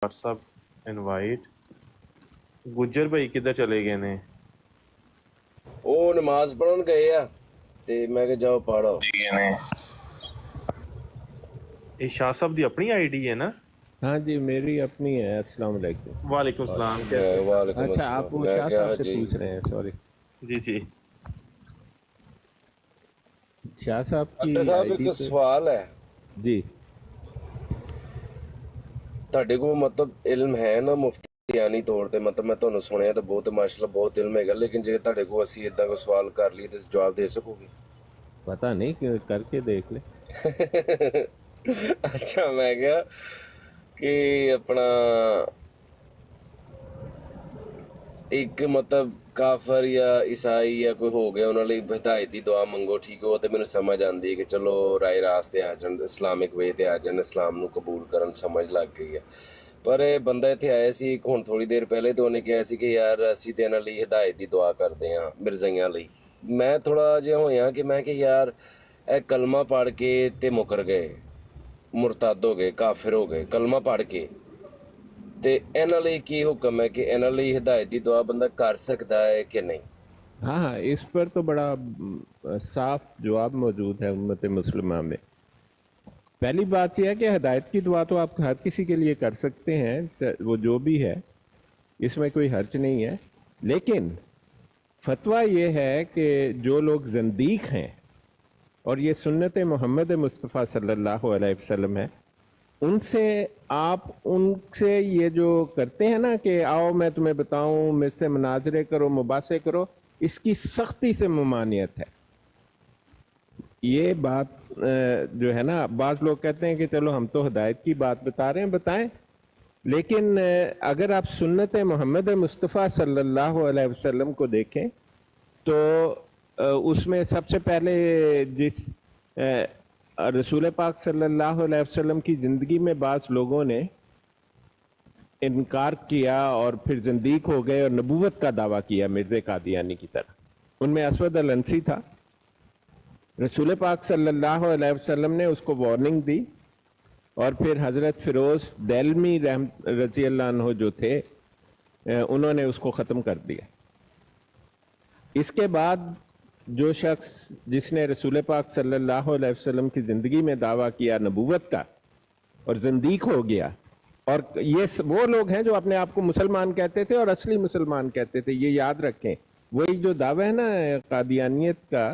WhatsApp invite. Gujjar ਭਾਈ ਕਿੱਧਰ ਚਲੇ ਗਏ ਨੇ? ਉਹ ਨਮਾਜ਼ ਪੜ੍ਹਨ ਗਏ ਆ ਤੇ ਮੈਂ ਕਿਹਾ ਜਾਓ ਪੜ੍ਹੋ। ਇਹ ਸ਼ਾਹ ਸਾਹਿਬ ਦੀ ਆਪਣੀ ਆਈਡੀ ਹੈ ना? हाँ जी मेरी अपनी है। अस्सलाम वालेकुम। वालेकुम सलाम, कैसे? वालेकुम अच्छा आप अस्सलाम। वो मैं शाह क्या साहब से जी पूछ रहे हैं, सॉरी। जी जी शाह साहब की डॉक्टर साहब आईडी एक पे सवाल है, जी ਤੁਹਾਡੇ ਕੋਲ ਮਤਲਬ ਇਲਮ ਹੈ ਨਾ ਮੁਫਤੀਆਨੀ ਤੌਰ ਤੇ? ਮਤਲਬ ਮੈਂ ਤੁਹਾਨੂੰ ਸੁਣਿਆ ਤਾਂ ਬਹੁਤ ਮਾਸ਼ਾਅੱਲਾ ਬਹੁਤ ਇਲਮ ਹੈਗਾ, ਲੇਕਿਨ ਜੇ ਤੁਹਾਡੇ ਕੋਲ ਅਸੀਂ ਇਦਾਂ ਕੋਈ ਸਵਾਲ ਕਰ ਲਈ ਤੇ ਜਵਾਬ ਦੇ ਸਕੋਗੇ? पता नहीं क्यों, करके देख ले। ਅੱਛਾ ਮੈਂ ਕਿਹਾ ਕਿ ਆਪਣਾ ਇੱਕ ਮਤਲਬ ਕਾਫਰ ਜਾਂ ਈਸਾਈ ਜਾਂ ਕੋਈ ਹੋ ਗਿਆ, ਉਹਨਾਂ ਲਈ ਹਦਾਇਤ ਦੀ ਦੁਆ ਮੰਗੋ, ਠੀਕ ਹੈ? ਉਹ ਤੇ ਮੈਨੂੰ ਸਮਝ ਆਉਂਦੀ ਹੈ ਕਿ ਚਲੋ ਰਾਏ ਰਾਸਤੇ ਆ ਜਾਣ, ਇਸਲਾਮਿਕ ਵੇ ਤੇ ਆ ਜਾਣ, ਇਸਲਾਮ ਨੂੰ ਕਬੂਲ ਕਰਨ, ਸਮਝ ਲੱਗ ਗਈ ਹੈ। ਪਰ ਇਹ ਬੰਦਾ ਇੱਥੇ ਆਇਆ ਸੀ ਹੁਣ ਥੋੜੀ ਦੇਰ ਪਹਿਲੇ ਤੇ ਉਹਨੇ ਕਿਹਾ ਸੀ ਕਿ ਯਾਰ ਅਸੀਂ ਤੇ ਇਹਨਾਂ ਲਈ ਹਦਾਇਤ ਦੀ ਦੁਆ ਕਰਦੇ ਹਾਂ ਮਿਰਜ਼ਾਈਆਂ ਲਈ। ਮੈਂ ਥੋੜਾ ਜਿਹਾ ਹੋਇਆ ਕਿ ਮੈਂ ਕਿ ਯਾਰ ਇਹ ਕਲਮਾ ਪੜ੍ਹ ਕੇ ਤੇ ਮੁਕਰ ਗਏ, ਮੁਰਤਦ ਹੋ ਗਏ, ਕਾਫਿਰ ਹੋ ਗਏ ਕਲਮਾ ਪੜ੍ਹ ਕੇ, ਤੇ ਇਹਨਾਂ ਲਈ ਕੀ ਹੁਕਮ ਹੈ ਕਿ ਇਹਨਾਂ ਲਈ ਹਦਾਇਤ ਦੀ ਦੁਆ ਬੰਦਾ ਕਰ ਸਕਦਾ ਹੈ ਕਿ नहीं? हाँ हाँ, इस पर तो बड़ा साफ जवाब मौजूद है उम्मत मुस्लिमा में। पहली बात यह है कि हदायत की दुआ तो आप हर किसी के लिए कर सकते हैं, वो जो भी है, इसमें कोई हर्ज नहीं है। लेकिन फतवा ये है कि जो लोग ज़ंदीक हैं और ये सुन्नत मोहम्मद मुस्तफ़ा सल्लल्लाहु अलैहि वसल्लम है, उनसे आप उनसे ये जो करते हैं ना कि आओ मैं तुम्हें बताऊं, मुझसे मुनाजरे करो, मुबासे करो, इसकी सख्ती से ममानियत है। ये बात जो है ना, बाज़ लोग कहते हैं कि चलो हम तो हिदायत की बात बता रहे हैं, बताएं, लेकिन अगर आप सुन्नत मोहम्मद मुस्तफ़ा सल्लल्लाहु अलैहि वसल्लम को देखें तो उसमें सबसे पहले जिस रसूल पाक सल्लल्लाहु अलैहि वसल्लम की ज़िंदगी में बाज़ लोगों ने इनकार किया और फिर ज़ंदीक हो गए और नबूवत का दावा किया मिर्ज़ा कादियानी की तरह। उनमें असवद अल-अनसी था। रसूल पाक सल्लल्लाहु अलैहि वसल्लम ने उसको वार्निंग दी और फिर हज़रत फ़िरोज़ दैलमी रज़ी अल्लाह अन्हु जो थे, उन्होंने उसको ख़त्म कर दिया। इसके बाद जो शख्स जिसने रसूल पाक सल्लल्लाहु अलैहि वसल्लम की ज़िंदगी में दावा किया नबूवत का और ज़ंदीक हो गया, और ये वो लोग हैं जो अपने आप को मुसलमान कहते थे और असली मुसलमान कहते थे, ये याद रखें। वही जो दावा है ना कादियानियत का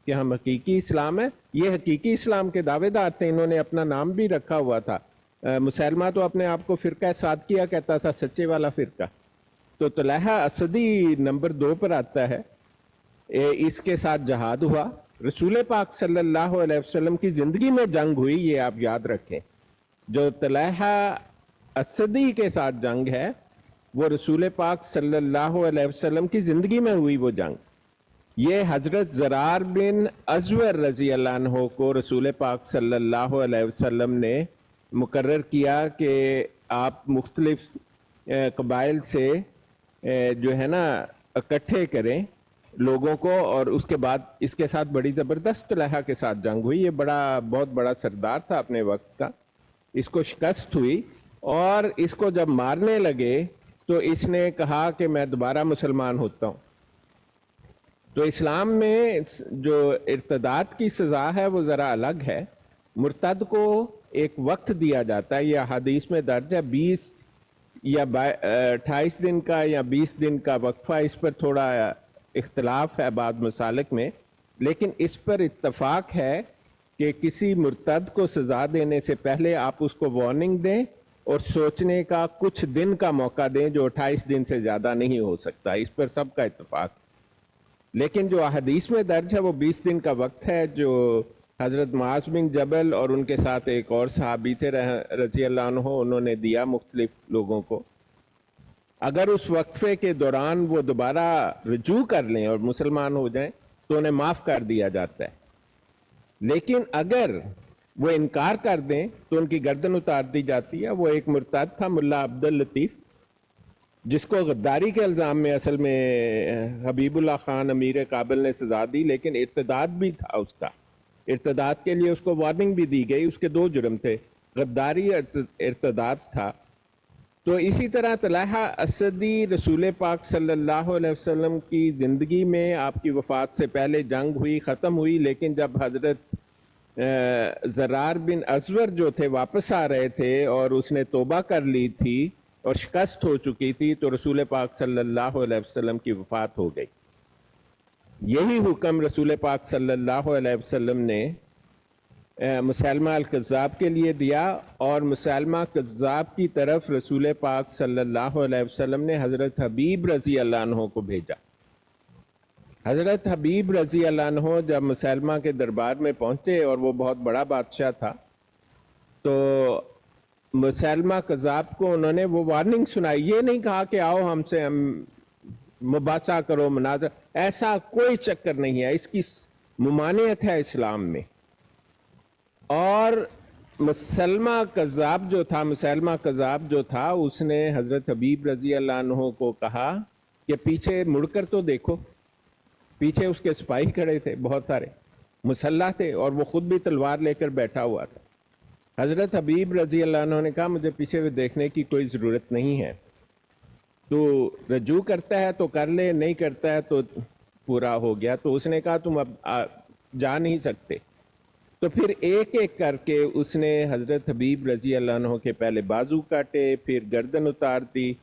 कि हम हकीकी इस्लाम है, ये हकीकी इस्लाम के दावेदार थे। इन्होंने अपना नाम भी रखा हुआ था। मुसलमा तो अपने आप को फ़िरका सादकिया कहता था, सच्चे वाला फ़िरका। तो तलहा असदी नंबर 2 पर आता है। इसके साथ जहाद हुआ, रसूल पाक सल्लल्लाहु अलैहि वसल्लम की ज़िंदगी में जंग हुई, ये आप याद रखें। जो तलहा असदी के साथ जंग है वो रसूल पाक सल्लल्लाहु अलैहि वसल्लम की ज़िंदगी में हुई वो जंग। ये हज़रत ज़रार बिन अज़वर रज़ी अल्लाह अन्हु को रसूल पाक सल्लल्लाहु अलैहि वसल्लम ने मुकर्रर किया कि आप मुख्तलिफ कबाइल से जो है ना इकट्ठे करें लोगों को, और उसके बाद इसके साथ बड़ी ज़बरदस्त तलहा के साथ जंग हुई। ये बहुत बड़ा सरदार था अपने वक्त का। इसको शिकस्त हुई और इसको जब मारने लगे तो इसने कहा कि मैं दोबारा मुसलमान होता हूँ। तो इस्लाम में जो इर्तदाद की सज़ा है वो ज़रा अलग है। मुर्तद को एक वक्त दिया जाता है, यह हदीस में दर्ज है, 20 या 28 दिन का या 20 दिन का वक्फा। इस पर थोड़ा इख्तलाफ है बाद मसालिक में, लेकिन इस पर इत्तफाक है कि किसी मुर्तद को सज़ा देने से पहले आप उसको वार्निंग दें और सोचने का कुछ दिन का मौका दें, जो 28 दिन से ज़्यादा नहीं हो सकता। इस पर सबका इत्तफाक। लेकिन जो हदीस में दर्ज है वो 20 दिन का वक्त है, जो हज़रत मुआज़ बिन जबल और उनके साथ एक और सहाबी थे रज़ी अल्लाह अन्हु, उन्होंने दिया मुख्तलिफ लोगों को। अगर उस वक्फे के दौरान वो दोबारा रुजू कर लें और मुसलमान हो जाएं तो उन्हें माफ़ कर दिया जाता है। लेकिन अगर वो इनकार कर दें तो उनकी गर्दन उतार दी जाती है। वो एक मुर्तद था, मुल्ला अब्दुल लतीफ़, जिसको गद्दारी के इल्ज़ाम में असल में हबीबुल्लाह खान अमीर काबिल ने सज़ा दी, लेकिन इर्तदाद भी था उसका। इर्तदाद के लिए उसको वार्निंग भी दी गई। उसके 2 जुर्म थे, गद्दारी और इर्तदाद था। تو اسی طرح طلحہ اسدی رسول پاک صلی اللہ علیہ وسلم کی زندگی میں آپ کی وفات سے پہلے جنگ ہوئی، ختم ہوئی، لیکن جب حضرت زرار بن ازور جو تھے واپس آ رہے تھے اور اس نے توبہ کر لی تھی اور شکست ہو چکی تھی، تو رسول پاک صلی اللہ علیہ وسلم کی وفات ہو گئی۔ یہی حکم رسول پاک صلی اللہ علیہ وسلم نے مسیلمہ الکذاب کے لیے دیا، اور مسیلمہ کذاب کی طرف رسول پاک صلی اللہ علیہ وسلم نے حضرت حبیب رضی اللہ عنہ کو بھیجا۔ حضرت حبیب رضی اللہ عنہ جب مسیلمہ کے دربار میں پہنچے، اور وہ بہت بڑا بادشاہ تھا، تو مسیلمہ کذاب کو انہوں نے وہ وارننگ سنائی، یہ نہیں کہا کہ آؤ ہم سے ہم مباحثہ کرو، مناظر، ایسا کوئی چکر نہیں ہے، اس کی ممانعت ہے اسلام میں۔ اور مسیلمہ کذاب جو تھا اس نے حضرت حبیب رضی اللہ عنہ کو کہا کہ پیچھے مڑ کر تو دیکھو۔ پیچھے اس کے سپاہی کھڑے تھے، بہت سارے مسلح تھے، اور وہ خود بھی تلوار لے کر بیٹھا ہوا تھا۔ حضرت حبیب رضی اللہ عنہ نے کہا مجھے پیچھے دیکھنے کی کوئی ضرورت نہیں ہے، تو رجوع کرتا ہے تو کر لے، نہیں کرتا ہے تو پورا ہو گیا۔ تو اس نے کہا تم اب جا نہیں سکتے۔ تو پھر ایک ایک کر کے اس نے حضرت حبیب رضی اللہ عنہ کے پہلے بازو کاٹے، پھر گردن اتار دی۔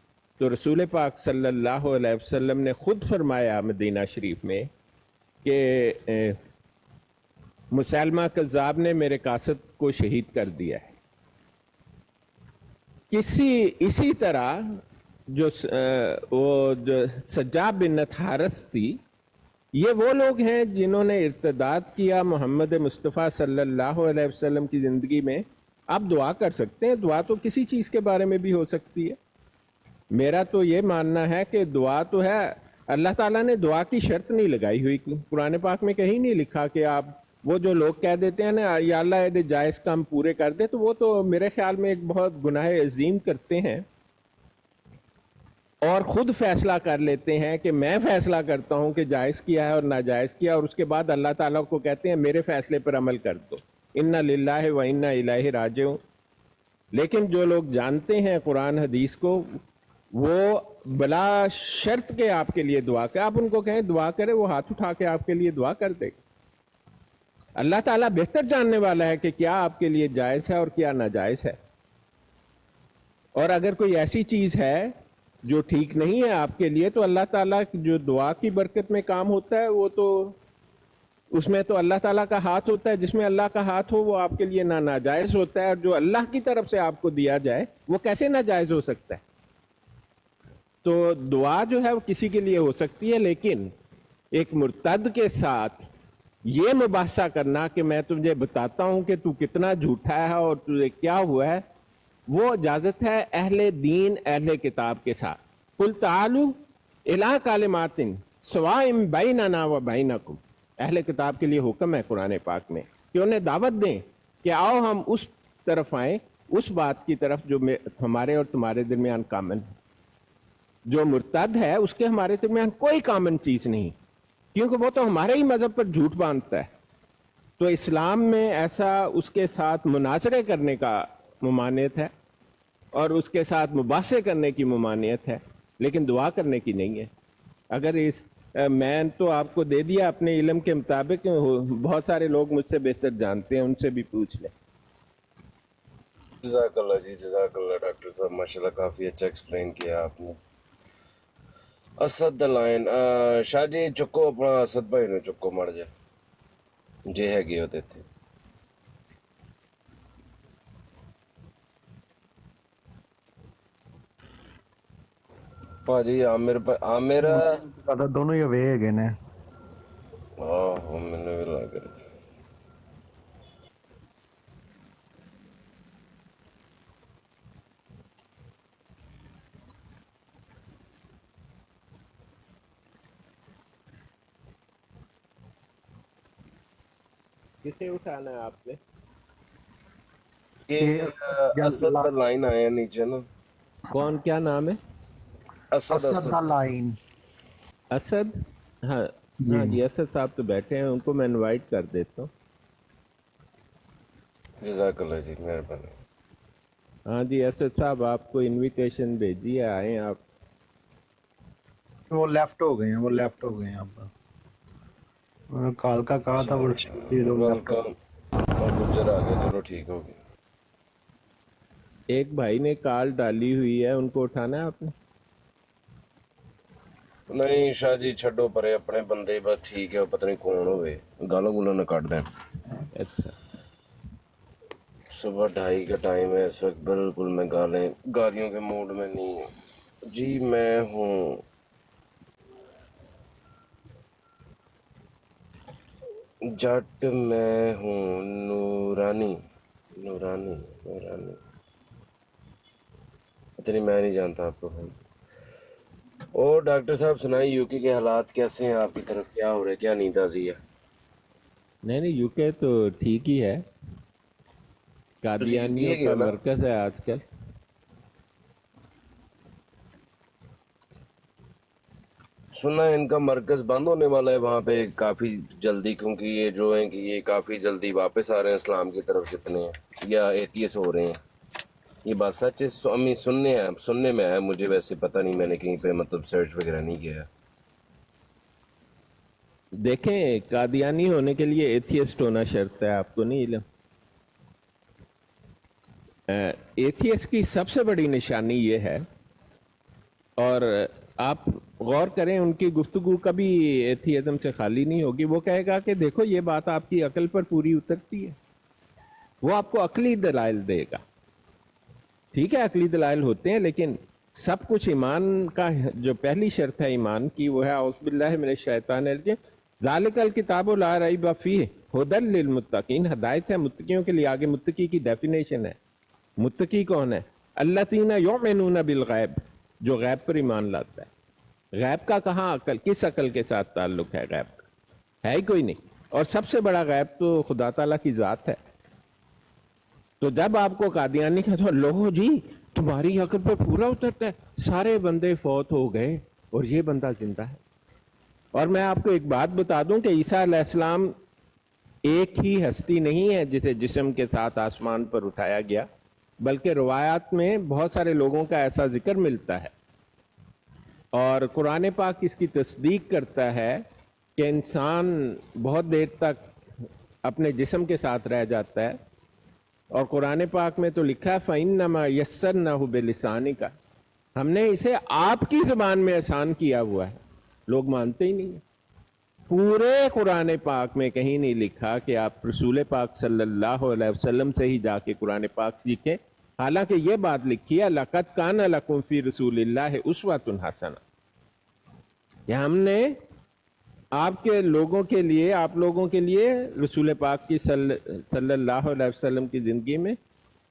تو رسول پاک صلی اللہ علیہ وسلم نے خود فرمایا مدینہ شریف میں کہ مسیلمہ کذاب نے میرے قاصد کو شہید کر دیا ہے۔ اسی طرح جو سجاب بنت حارث تھی، یہ وہ لوگ ہیں جنہوں نے ارتداد کیا محمد مصطفیٰ صلی اللہ علیہ وسلم کی زندگی میں۔ آپ دعا کر سکتے ہیں، دعا تو کسی چیز کے بارے میں بھی ہو سکتی ہے۔ میرا تو یہ ماننا ہے کہ دعا تو ہے، اللہ تعالیٰ نے دعا کی شرط نہیں لگائی ہوئی، قرآن پاک میں کہیں نہیں لکھا کہ آپ وہ جو لوگ کہہ دیتے ہیں نا یا اللہ یہ جائز کام پورے کر دے، تو وہ تو میرے خیال میں ایک بہت گناہ عظیم کرتے ہیں، اور خود فیصلہ کر لیتے ہیں کہ میں فیصلہ کرتا ہوں کہ جائز کیا ہے اور ناجائز کیا، اور اس کے بعد اللہ تعالیٰ کو کہتے ہیں میرے فیصلے پر عمل کر دو، انا للہ و انا الیہ راجعون۔ لیکن جو لوگ جانتے ہیں قرآن حدیث کو، وہ بلا شرط کے آپ کے لیے دعا کرے، آپ ان کو کہیں دعا کرے، وہ ہاتھ اٹھا کے آپ کے لیے دعا کر دے گا۔ اللہ تعالیٰ بہتر جاننے والا ہے کہ کیا آپ کے لیے جائز ہے اور کیا ناجائز ہے، اور اگر کوئی ایسی چیز ہے جو ٹھیک نہیں ہے آپ کے لیے، تو اللہ تعالیٰ جو دعا کی برکت میں کام ہوتا ہے وہ تو اس میں تو اللہ تعالیٰ کا ہاتھ ہوتا ہے، جس میں اللہ کا ہاتھ ہو وہ آپ کے لیے نہ ناجائز ہوتا ہے، اور جو اللہ کی طرف سے آپ کو دیا جائے وہ کیسے ناجائز ہو سکتا ہے؟ تو دعا جو ہے وہ کسی کے لیے ہو سکتی ہے، لیکن ایک مرتد کے ساتھ یہ مباحثہ کرنا کہ میں تجھے بتاتا ہوں کہ تو کتنا جھوٹا ہے اور تجھے کیا ہوا ہے، وہ اجازت ہے اہل دین اہل کتاب کے ساتھ۔ قل تعالوا الی کلمات سواء بیننا و بینکم، اہل کتاب کے لیے حکم ہے قرآن پاک میں کہ انہیں دعوت دیں کہ آؤ ہم اس طرف آئیں، اس بات کی طرف جو ہمارے اور تمہارے درمیان کامن ہے۔ جو مرتد ہے اس کے ہمارے درمیان کوئی کامن چیز نہیں، کیونکہ وہ تو ہمارے ہی مذہب پر جھوٹ باندھتا ہے۔ تو اسلام میں ایسا اس کے ساتھ مناظرے کرنے کا ممانعت ہے، اور اس کے ساتھ مباحثے کرنے کی ممانعت ہے، لیکن دعا کرنے کی نہیں ہے۔ اگر میں تو آپ کو دے دیا اپنے علم کے مطابق، بہت سارے لوگ مجھ سے بہتر جانتے ہیں، ان سے بھی پوچھ لیں۔ جزاک اللہ جی، جزاک اللہ ڈاکٹر صاحب، ماشاءاللہ کافی اچھا ایکسپلین کیا آپ نے۔ اسد لائن شاہ جی چکو اپنا اسد بھائی نو چکو مڑ جا جے ہے گے ہوتے تھے۔ ਭਾਜੀ ਆਮਿਰ ਸਾਡਾ ਦੋਨੋਂ ਹੀ ਅਵੇ ਹੈਗੇ ਨੇ। ਆਹੋ ਮੈਨੂੰ ਵੀ ਲੱਗ ਰਿਹਾ। کسے اٹھانا ہے آپ نے؟ یہ اسد لائن آیا نیچے نا۔ کون، کیا نام ہے؟ اسد لائن اسد، ہاں ہاں جی، اسد صاحب تو بیٹھے ہیں، ان کو میں انوائٹ کر دیتا ہوں۔ جزاک اللہ جی، مہربانی۔ हाँ जी असद साहब, आपको इनविटेशन भेजी है, आए आप। वो लेफ्ट हो गए हैं, वो लेफ्ट हो गए हैं अब। उन्होंने कॉल का कहा था, वो फिर वो लेफ्ट हो वेलकम। और गुज्जर आ गए, चलो ठीक हो गया। एक भाई ने कॉल डाली हुई है, उनको उठाना है आपने? नहीं शाह जी छड्डो परे, अपने बंदे बस ठीक है, पता नहीं कौन होवे, गालों गुलों न काट दें। अच्छा, सुबह 2:30 का टाइम है इस वक्त, बिल्कुल मैं गालियों के मूड में नहीं हूँ जी। मैं हूँ जट, मैं हूँ नूरानी। नूरानी नूरानी इतनी मैं नहीं जानता आपको। और डॉक्टर साहब सुनाई, यूके के हालात कैसे हैं आपकी तरफ, क्या हो रहा है, क्या नींद आजी है? नहीं नहीं, यूके तो ठीक ही है, कादियानियों यूके का हो ना? मरकज है आजकल। सुना है इनका मरकज बंद होने वाला है वहाँ पे काफ़ी जल्दी, क्योंकि ये जो है कि ये काफ़ी जल्दी वापस आ रहे हैं इस्लाम की तरफ, जितने हैं या एटीएस हो रहे हैं। ये बात सच है? अम्मी सुनने में आया मुझे, वैसे पता नहीं, मैंने कहीं पे मतलब सर्च वगैरह नहीं किया। देखें, कादियानी होने के लिए एथियस्ट होना शर्त है, आपको नहीं इल्म? एथियस्ट की सबसे बड़ी निशानी ये है, और आप गौर करें, उनकी गुफ्तगू कभी एथियज्म से खाली नहीं होगी। वो कहेगा कि देखो ये बात आपकी अकल पर पूरी उतरती है, वो आपको अकली दलाइल देगा। ठीक है, अकली दलाइल होते हैं, लेकिन सब कुछ ईमान का जो पहली शर्त है ईमान की, वो है औज़ु बिल्लाहि मिनश शैतानिर रजीम, ज़ालिकल किताबु ला रैब फीह हुदल लिल मुत्तकीन, हिदायत है मुत्तकियों के लिए। आगे मुत्तकी की डेफिनेशन है, मुत्तकी कौन है? अल्लज़ीना युमिनूना बिल गैब, जो गैब पर ईमान लाता है। गैब का कहाँ अकल, किस अकल के साथ ताल्लुक है गैब का? है ही कोई नहीं। और सबसे बड़ा गैब तो खुदा ताला की ज़ात है। तो जब आपको कादियानी का तो लो जी तुम्हारी अकल पे पूरा उतरता है, सारे बंदे फौत हो गए और ये बंदा जिंदा है। और मैं आपको एक बात बता दूं कि ईसा अलैहिस्सलाम एक ही हस्ती नहीं है जिसे जिस्म के साथ आसमान पर उठाया गया, बल्कि रवायात में बहुत सारे लोगों का ऐसा जिक्र मिलता है, और कुरान पाक इसकी तस्दीक करता है कि इंसान बहुत देर तक अपने जिस्म के साथ रह जाता है। और कुरान पाक में तो लिखा है फ़इन्नमा यस्सरनाहु बिलिसानिका, हमने इसे आपकी ज़बान में आसान किया हुआ है। लोग मानते ही नहीं है। पूरे कुरान पाक में कहीं नहीं लिखा कि आप रसूल पाक सल्लल्लाहु अलैहि वसल्लम से ही जाके कुरान पाक सीखें। हालांकि ये बात लिखी है लक़द कान लकुम फ़ी रसूलिल्लाहि उस्वतुन हसना, कि हमने आपके लोगों के लिए, आप लोगों के लिए रसूल पाक की सल्लल्लाहु अलैहि वसल्लम की ज़िंदगी में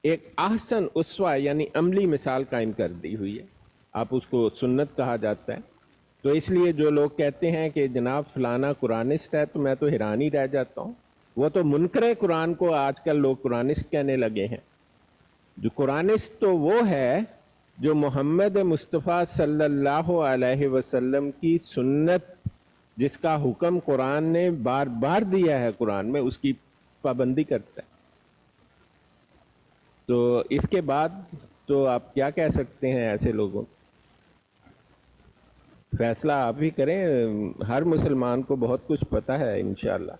एक अहसन उसवा यानी अमली मिसाल कायम कर दी हुई है। आप उसको सुन्नत कहा जाता है। तो इसलिए जो लोग कहते हैं कि जनाब फलाना कुरानिस्ट है, तो मैं तो हैरान ही रह जाता हूँ। वो तो मुनकरे कुरान को आजकल लोग कुरानिस्ट कहने लगे हैं। जो कुरानिस्ट तो वो है जो मोहम्मद मुस्तफ़ा सल्लल्लाहु अलैहि वसल्लम की सुन्नत, जिसका हुक्म कुरान ने बार बार दिया है कुरान में, उसकी पाबंदी करता है। तो इसके बाद तो आप क्या कह सकते हैं ऐसे लोगों? फैसला आप ही करें। हर मुसलमान को बहुत कुछ पता है इंशाअल्लाह।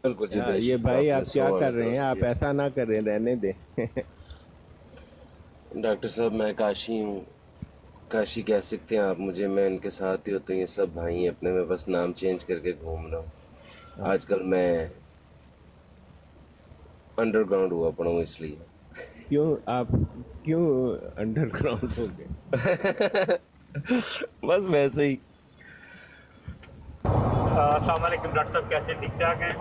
बिल्कुल जी, ये भाई आप क्या कर रहे हैं? आप ऐसा ना करें, रहने दें। डॉक्टर साहब मैं काशी हूँ, काशी कह सकते हैं आप मुझे, मैं इनके साथ ही होते हैं, ये सब भाई हैं अपने, में बस नाम चेंज करके घूम रहा हूँ। आजकल मैं अंडरग्राउंड हुआ पड़ा हूँ, इसलिए। क्यों आप क्यों अंडरग्राउंड हो गए? बस वैसे ही। अस्सलाम वालेकुम डॉक्टर साहब, कैसे ठीक ठाक हैं?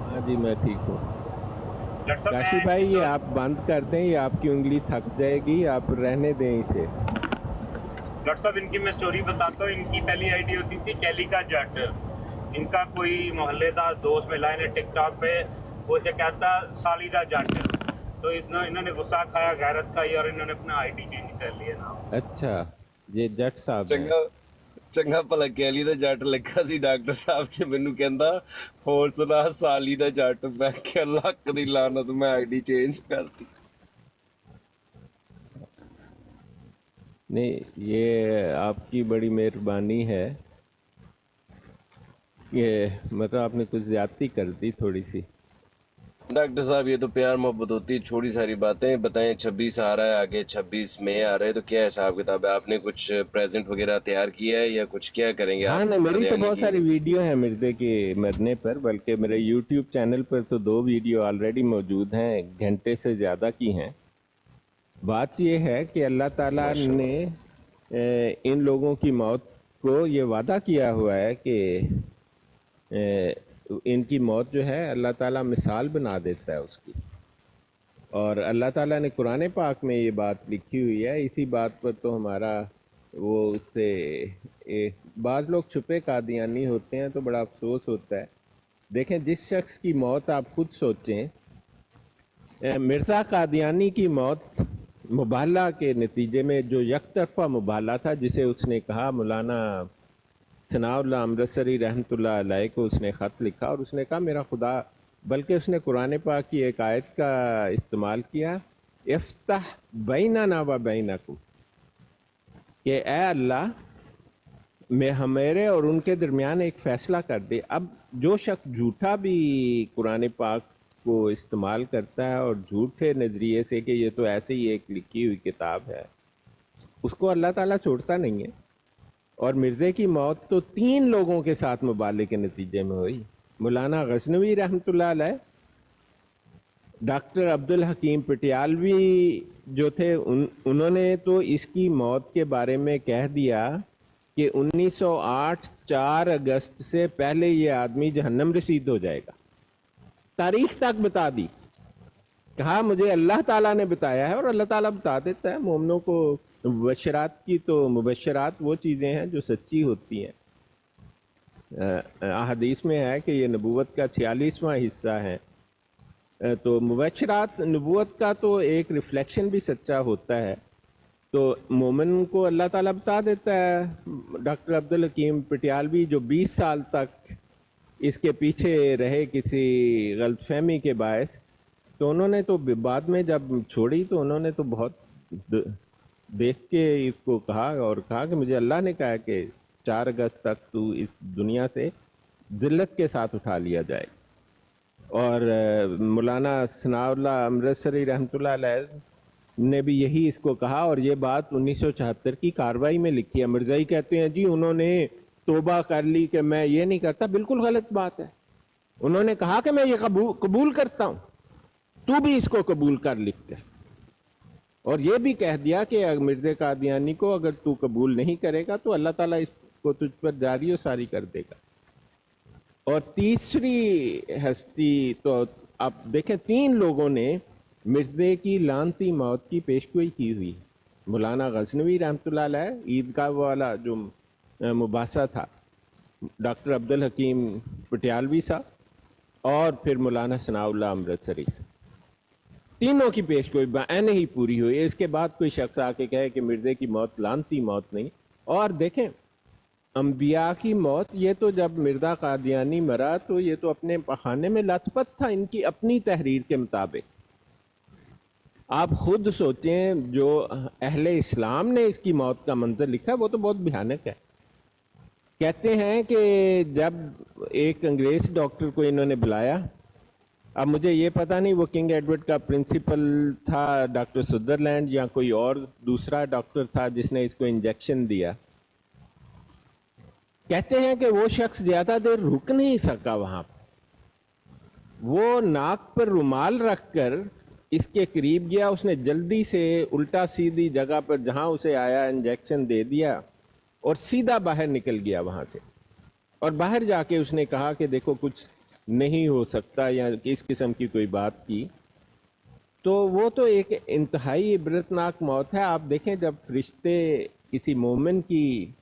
हाँ जी मैं ठीक हूँ। डॉक्टर साहब काशी भाई ये आप बंद कर दें, ये आपकी उंगली थक जाएगी, आप रहने दें इसे। डॉक्टर साहब इनकी मैं स्टोरी बताता हूँ। इनकी पहली आईडी होती थी कैली का जट। इनका कोई मोहल्लेदार दोस्त मिला इन्हें टिकटॉक पे, वो इसे कहता साली दा जट। तो इन्होंने गुस्सा खाया गैरत का, और इन्होंने अपना आईडी चेंज कर लिया नाम। अच्छा, ये जट साहब हैं। चंगा ਚੰਗਾ ਭਲਾ ਕੈਲੀ ਦਾ ਜੱਟ ਲਿਖਿਆ ਸੀ ਡਾਕਟਰ ਸਾਹਿਬ ਤੇ ਮੈਨੂੰ ਕਹਿੰਦਾ ਹੋਰ ਸੁਣਾ ਸਾਲੀ ਦਾ ਜੱਟ। ਮੈਂ ਕਿਹਾ ਲੱਕ ਦੀ ਲਾਨਤ, ਮੈਂ ਆਈਡੀ ਚੇਂਜ ਕਰਤੀ। नहीं, ये आपकी बड़ी मेहरबानी है। ये मतलब आपने कुछ ज्यादती कर दी थोड़ी सी। डॉक्टर साहब ये तो प्यार मोहब्बत होती है, छोटी सारी बातें बताएं। 26 आ रहा है, आगे 26 मई आ रहा है, तो क्या हिसाब किताब है? आपने कुछ प्रेजेंट वगैरह तैयार किया है या कुछ क्या करेंगे हाँ आप? ना, मेरी तो यानी बहुत कि- सारी वीडियो है मिर्जे के मरने पर, बल्कि मेरे YouTube चैनल पर तो 2 वीडियो ऑलरेडी मौजूद हैं, घंटे से ज़्यादा की हैं। बात ये है कि अल्लाह ताला ने इन लोगों की मौत को ये वादा किया हुआ है कि इनकी मौत जो है अल्लाह ताला मिसाल बना देता है उसकी, और अल्लाह ताला ने कुरान पाक में ये बात लिखी हुई है। इसी बात पर तो हमारा वो उससे बाज़ लोग छुपे कादियानी होते हैं तो बड़ा अफसोस होता है। देखें, जिस शख्स की मौत आप खुद सोचें, मिर्ज़ा कादियानी की मौत मुबाला के नतीजे में, जो यकतरफा मुबाला था, जिसे उसने कहा, मौलाना सनाउल्लाह अमृतसरी रहमतुल्लाह अलैह को उसने ख़त लिखा और उसने कहा मेरा खुदा, बल्कि उसने कुरान पाक की एक आयत का इस्तेमाल किया, इफ्ताह बैनना व बैनकुम, कि ए अल्लाह मेरे और उनके दरमियान एक फ़ैसला कर दे। अब जो शख्स झूठा भी कुरान पाक को इस्तेमाल करता है और झूठे नज़रिए से कि ये तो ऐसे ही एक लिखी हुई किताब है, उसको अल्लाह ताला छोड़ता नहीं है। और मिर्ज़े की मौत तो 3 लोगों के साथ मुबाले के नतीजे में हुई। मौलाना गज़नवी रहमतुल्लाह अलैह, डॉक्टर अब्दुल हकीम पटियालवी जो थे, उन्होंने तो इसकी मौत के बारे में कह दिया कि 1908 4 अगस्त से पहले ये आदमी जहन्नम रसीद हो जाएगा। तारीख तक बता दी, कहा मुझे अल्लाह ताला ने बताया है, और अल्लाह ताला बता देता है मोमिनों को। मुबशरात की तो मुबशरात वो चीज़ें हैं जो सच्ची होती हैं। अहादीस में है कि ये नबूवत का 46वां हिस्सा है। तो मुबशरात नबूवत का तो एक रिफ्लेक्शन भी सच्चा होता है, तो मोमिन को अल्लाह ताला बता देता है। डॉक्टर अब्दुल हकीम पटियालवी जो 20 साल तक इसके पीछे रहे किसी गलतफहमी के बायस, तो उन्होंने तो बाद में जब छोड़ी तो उन्होंने तो बहुत देख के इसको कहा, और कहा कि मुझे अल्लाह ने कहा कि 4 अगस्त तक तू इस दुनिया से जिल्लत के साथ उठा लिया जाए। और मौलाना सनाउल्लाह अमृतसरी रहमतुल्लाह अलैह ने भी यही इसको कहा, और ये बात 1974 की कार्रवाई में लिखी है। मिर्ज़ाई कहते हैं जी उन्होंने तौबा कर ली कि मैं ये नहीं करता, बिल्कुल गलत बात है। उन्होंने कहा कि मैं ये कबूल करता हूँ, तू भी इसको कबूल कर लिख कर, और ये भी कह दिया कि मिर्ज़ा कादियानी को अगर तू कबूल नहीं करेगा तो अल्लाह ताला इसको तुझ पर जारी और सारी कर देगा। और तीसरी हस्ती तो आप देखें, 3 लोगों ने मिर्ज़े की लानती मौत की पेशगोई की हुई। मौलाना गज़नवी रहमतुल्लाह अलैह, ईदगाह वाला जो मुबासा था, डॉक्टर अब्दुल हकीम पटियालवी साहब, और फिर मौलाना सनाउल्लाह अमृतसरी। तीनों की पेशगोई बाएने ही पूरी हुई। इसके बाद कोई शख्स आके कहे कि मिर्ज़े की मौत लानती मौत नहीं। और देखें, अंबिया की मौत, ये तो जब मिर्ज़ा कादियानी मरा तो ये तो अपने पखाने में लथपथ था, इनकी अपनी तहरीर के मुताबिक। आप खुद सोचें, जो अहले इस्लाम ने इसकी मौत का मंजर लिखा वो तो बहुत भयानक है। कहते हैं कि जब एक अंग्रेज डॉक्टर को इन्होंने बुलाया, अब मुझे ये पता नहीं वो किंग एडवर्ड का प्रिंसिपल था डॉक्टर सुदरलैंड या कोई और दूसरा डॉक्टर था जिसने इसको इंजेक्शन दिया। कहते हैं कि वो शख्स ज्यादा देर रुक नहीं सका वहां पर, वो नाक पर रुमाल रखकर इसके करीब गया, उसने जल्दी से उल्टा सीधी जगह पर जहां उसे आया इंजेक्शन दे दिया और सीधा बाहर निकल गया वहां से। और बाहर जाके उसने कहा कि देखो कुछ नहीं हो सकता या इस किस्म की कोई बात की। तो वो तो एक इंतहाई इबरतनाक मौत है। आप देखें, जब फरिश्ते किसी मोमिन की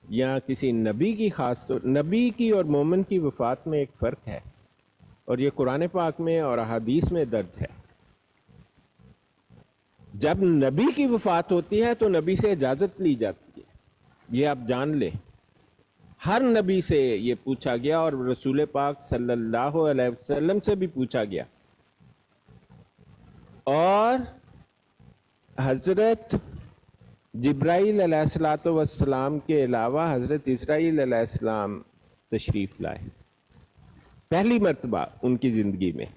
या किसी नबी की, खास तौर नबी की और मोमिन की वफात में एक फ़र्क है, और ये कुरान पाक में और अहादीस में दर्ज है। जब नबी की वफात होती है तो नबी से इजाज़त ली जाती है, ये आप जान लें। हर नबी से ये पूछा गया और रसूल पाक सल्लल्लाहु अलैहि वसल्लम से भी पूछा गया। और हजरत जिब्राइल अलैहिस्सलातु वस्सलाम के अलावा हजरत इसराइल अलैहिस्सलाम तशरीफ लाए पहली मर्तबा उनकी जिंदगी में,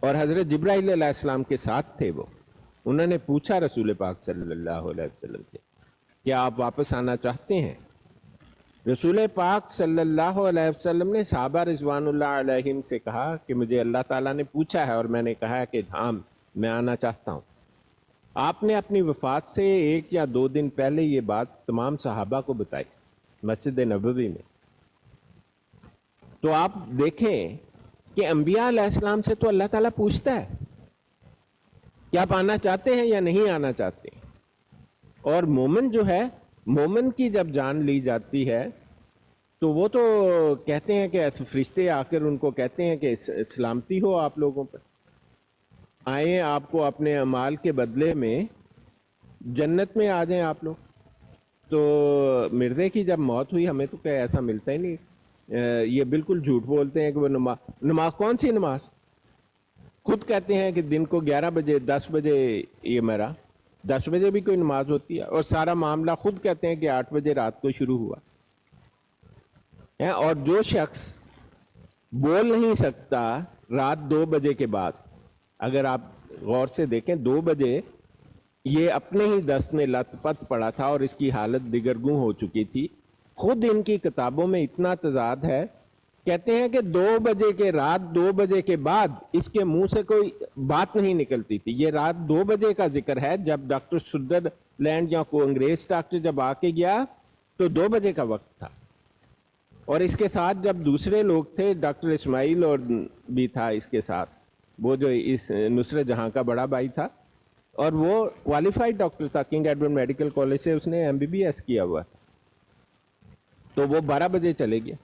और हजरत जिब्राइल अलैहिस्सलाम के साथ थे वो। उन्होंने पूछा रसूल पाक सल्लल्लाहु अलैहि वसल्लम से, क्या आप वापस आना चाहते हैं? रसूल पाक सल्लल्लाहु अलैहि वसल्लम ने सहाबा रिज़वानुल्लाह अलैहिम से कहा कि मुझे अल्लाह ताला ने पूछा है और मैंने कहा कि हाँ मैं आना चाहता हूँ। आपने अपनी वफात से 1 या 2 दिन पहले ये बात तमाम सहाबा को बताई मस्जिद नबवी में। तो आप देखें कि अंबिया अलैहिस्सलाम से तो अल्लाह ताला पूछता है कि आप आना चाहते हैं या नहीं आना चाहते। और मोमिन जो है, मोमिन की जब जान ली जाती है तो वो तो कहते हैं कि फरिश्ते आकर उनको कहते हैं कि सलामती हो आप लोगों पर, आए आपको अपने अमाल के बदले में जन्नत में आ जाएं आप लोग। तो मिर्दे की जब मौत हुई हमें तो क्या ऐसा मिलता ही नहीं। ये बिल्कुल झूठ बोलते हैं कि वो नमाज कौन सी नमाज, खुद कहते हैं कि दिन को 11 बजे 10 बजे ये मरा, 10 बजे भी कोई नमाज होती है। और सारा मामला खुद कहते हैं कि 8 बजे रात को शुरू हुआ है। और जो शख्स बोल नहीं सकता रात 2 बजे के बाद, अगर आप गौर से देखें 2 बजे ये अपने ही दस्त में लथपथ पड़ा था और इसकी हालत दिगरगूं हो चुकी थी। खुद इनकी किताबों में इतना तजाद है, कहते हैं कि 2 बजे के रात 2 बजे के बाद इसके मुंह से कोई बात नहीं निकलती थी। ये रात 2 बजे का जिक्र है जब डॉक्टर सुदरलैंड या कोई अंग्रेज डॉक्टर जब आके गया तो 2 बजे का वक्त था। और इसके साथ जब दूसरे लोग थे, डॉक्टर इस्माइल और भी था इसके साथ, वो जो इस नुसरत जहां का बड़ा भाई था, और वो क्वालिफाइड डॉक्टर था, किंग एडवर्ड मेडिकल कॉलेज से उसने MBBS किया हुआ था। तो वो 12 बजे चले गया।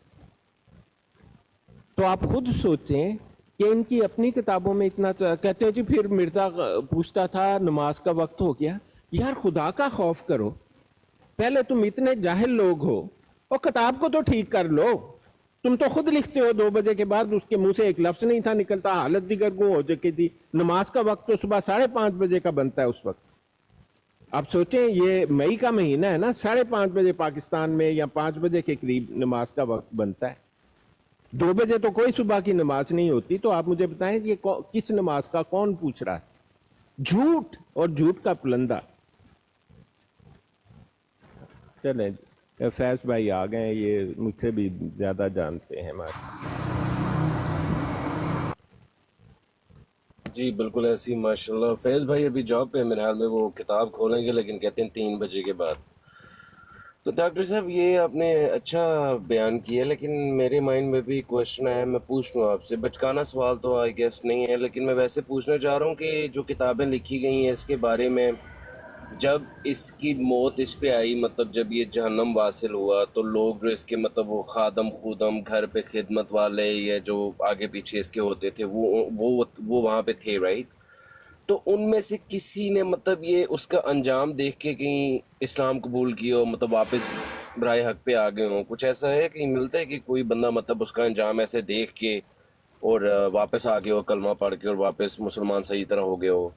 तो आप खुद सोचें कि इनकी अपनी किताबों में इतना कहते हो जी। फिर मिर्जा पूछता था नमाज का वक्त हो गया। यार खुदा का खौफ करो, पहले तुम इतने जाहिल लोग हो और किताब को तो ठीक कर लो। तुम तो खुद लिखते हो 2 बजे के बाद उसके मुंह से एक लफ्ज नहीं था निकलता, हालत दिगरगूं हो चुकी थी। नमाज का वक्त तो सुबह 5:30 बजे का बनता है उस वक्त। आप सोचें ये मई का महीना है ना, 5:30 बजे पाकिस्तान में या 5 बजे के करीब नमाज का वक्त बनता है। 2 बजे तो कोई सुबह की नमाज नहीं होती। तो आप मुझे बताएं कि किस नमाज का कौन पूछ रहा है? झूठ और झूठ का पुलंदा। चलें, फैज भाई आ गए, ये मुझसे भी ज्यादा जानते हैं जी बिल्कुल ऐसी माशाल्लाह। फैज़ भाई अभी जॉब पे मेरे हाल में, वो किताब खोलेंगे लेकिन कहते हैं 3 बजे के बाद। तो डॉक्टर साहब ये आपने अच्छा बयान किया, लेकिन मेरे माइंड में भी क्वेश्चन है, मैं पूछ लूँ आपसे। बचकाना सवाल तो आई गेस नहीं है, लेकिन मैं वैसे पूछना चाह रहा हूँ कि जो किताबें लिखी गई हैं इसके बारे में, जब इसकी मौत इस पे आई, मतलब जब ये जहन्नम वासिल हुआ, तो लोग जो इसके मतलब वो खादम खुदम घर पे खिदमत वाले या जो आगे पीछे इसके होते थे वो वहाँ पे थे, राइट? तो उनमें से किसी ने मतलब ये उसका अंजाम देख के कहीं इस्लाम कबूल किया हो, मतलब वापस बराए हक पे आ गए हो? कुछ ऐसा है कहीं मिलता है कि कोई बंदा मतलब उसका अंजाम ऐसे देख के और वापस आ गए हो, कलमा पढ़ के, और वापस मुसलमान सही तरह हो गए हो?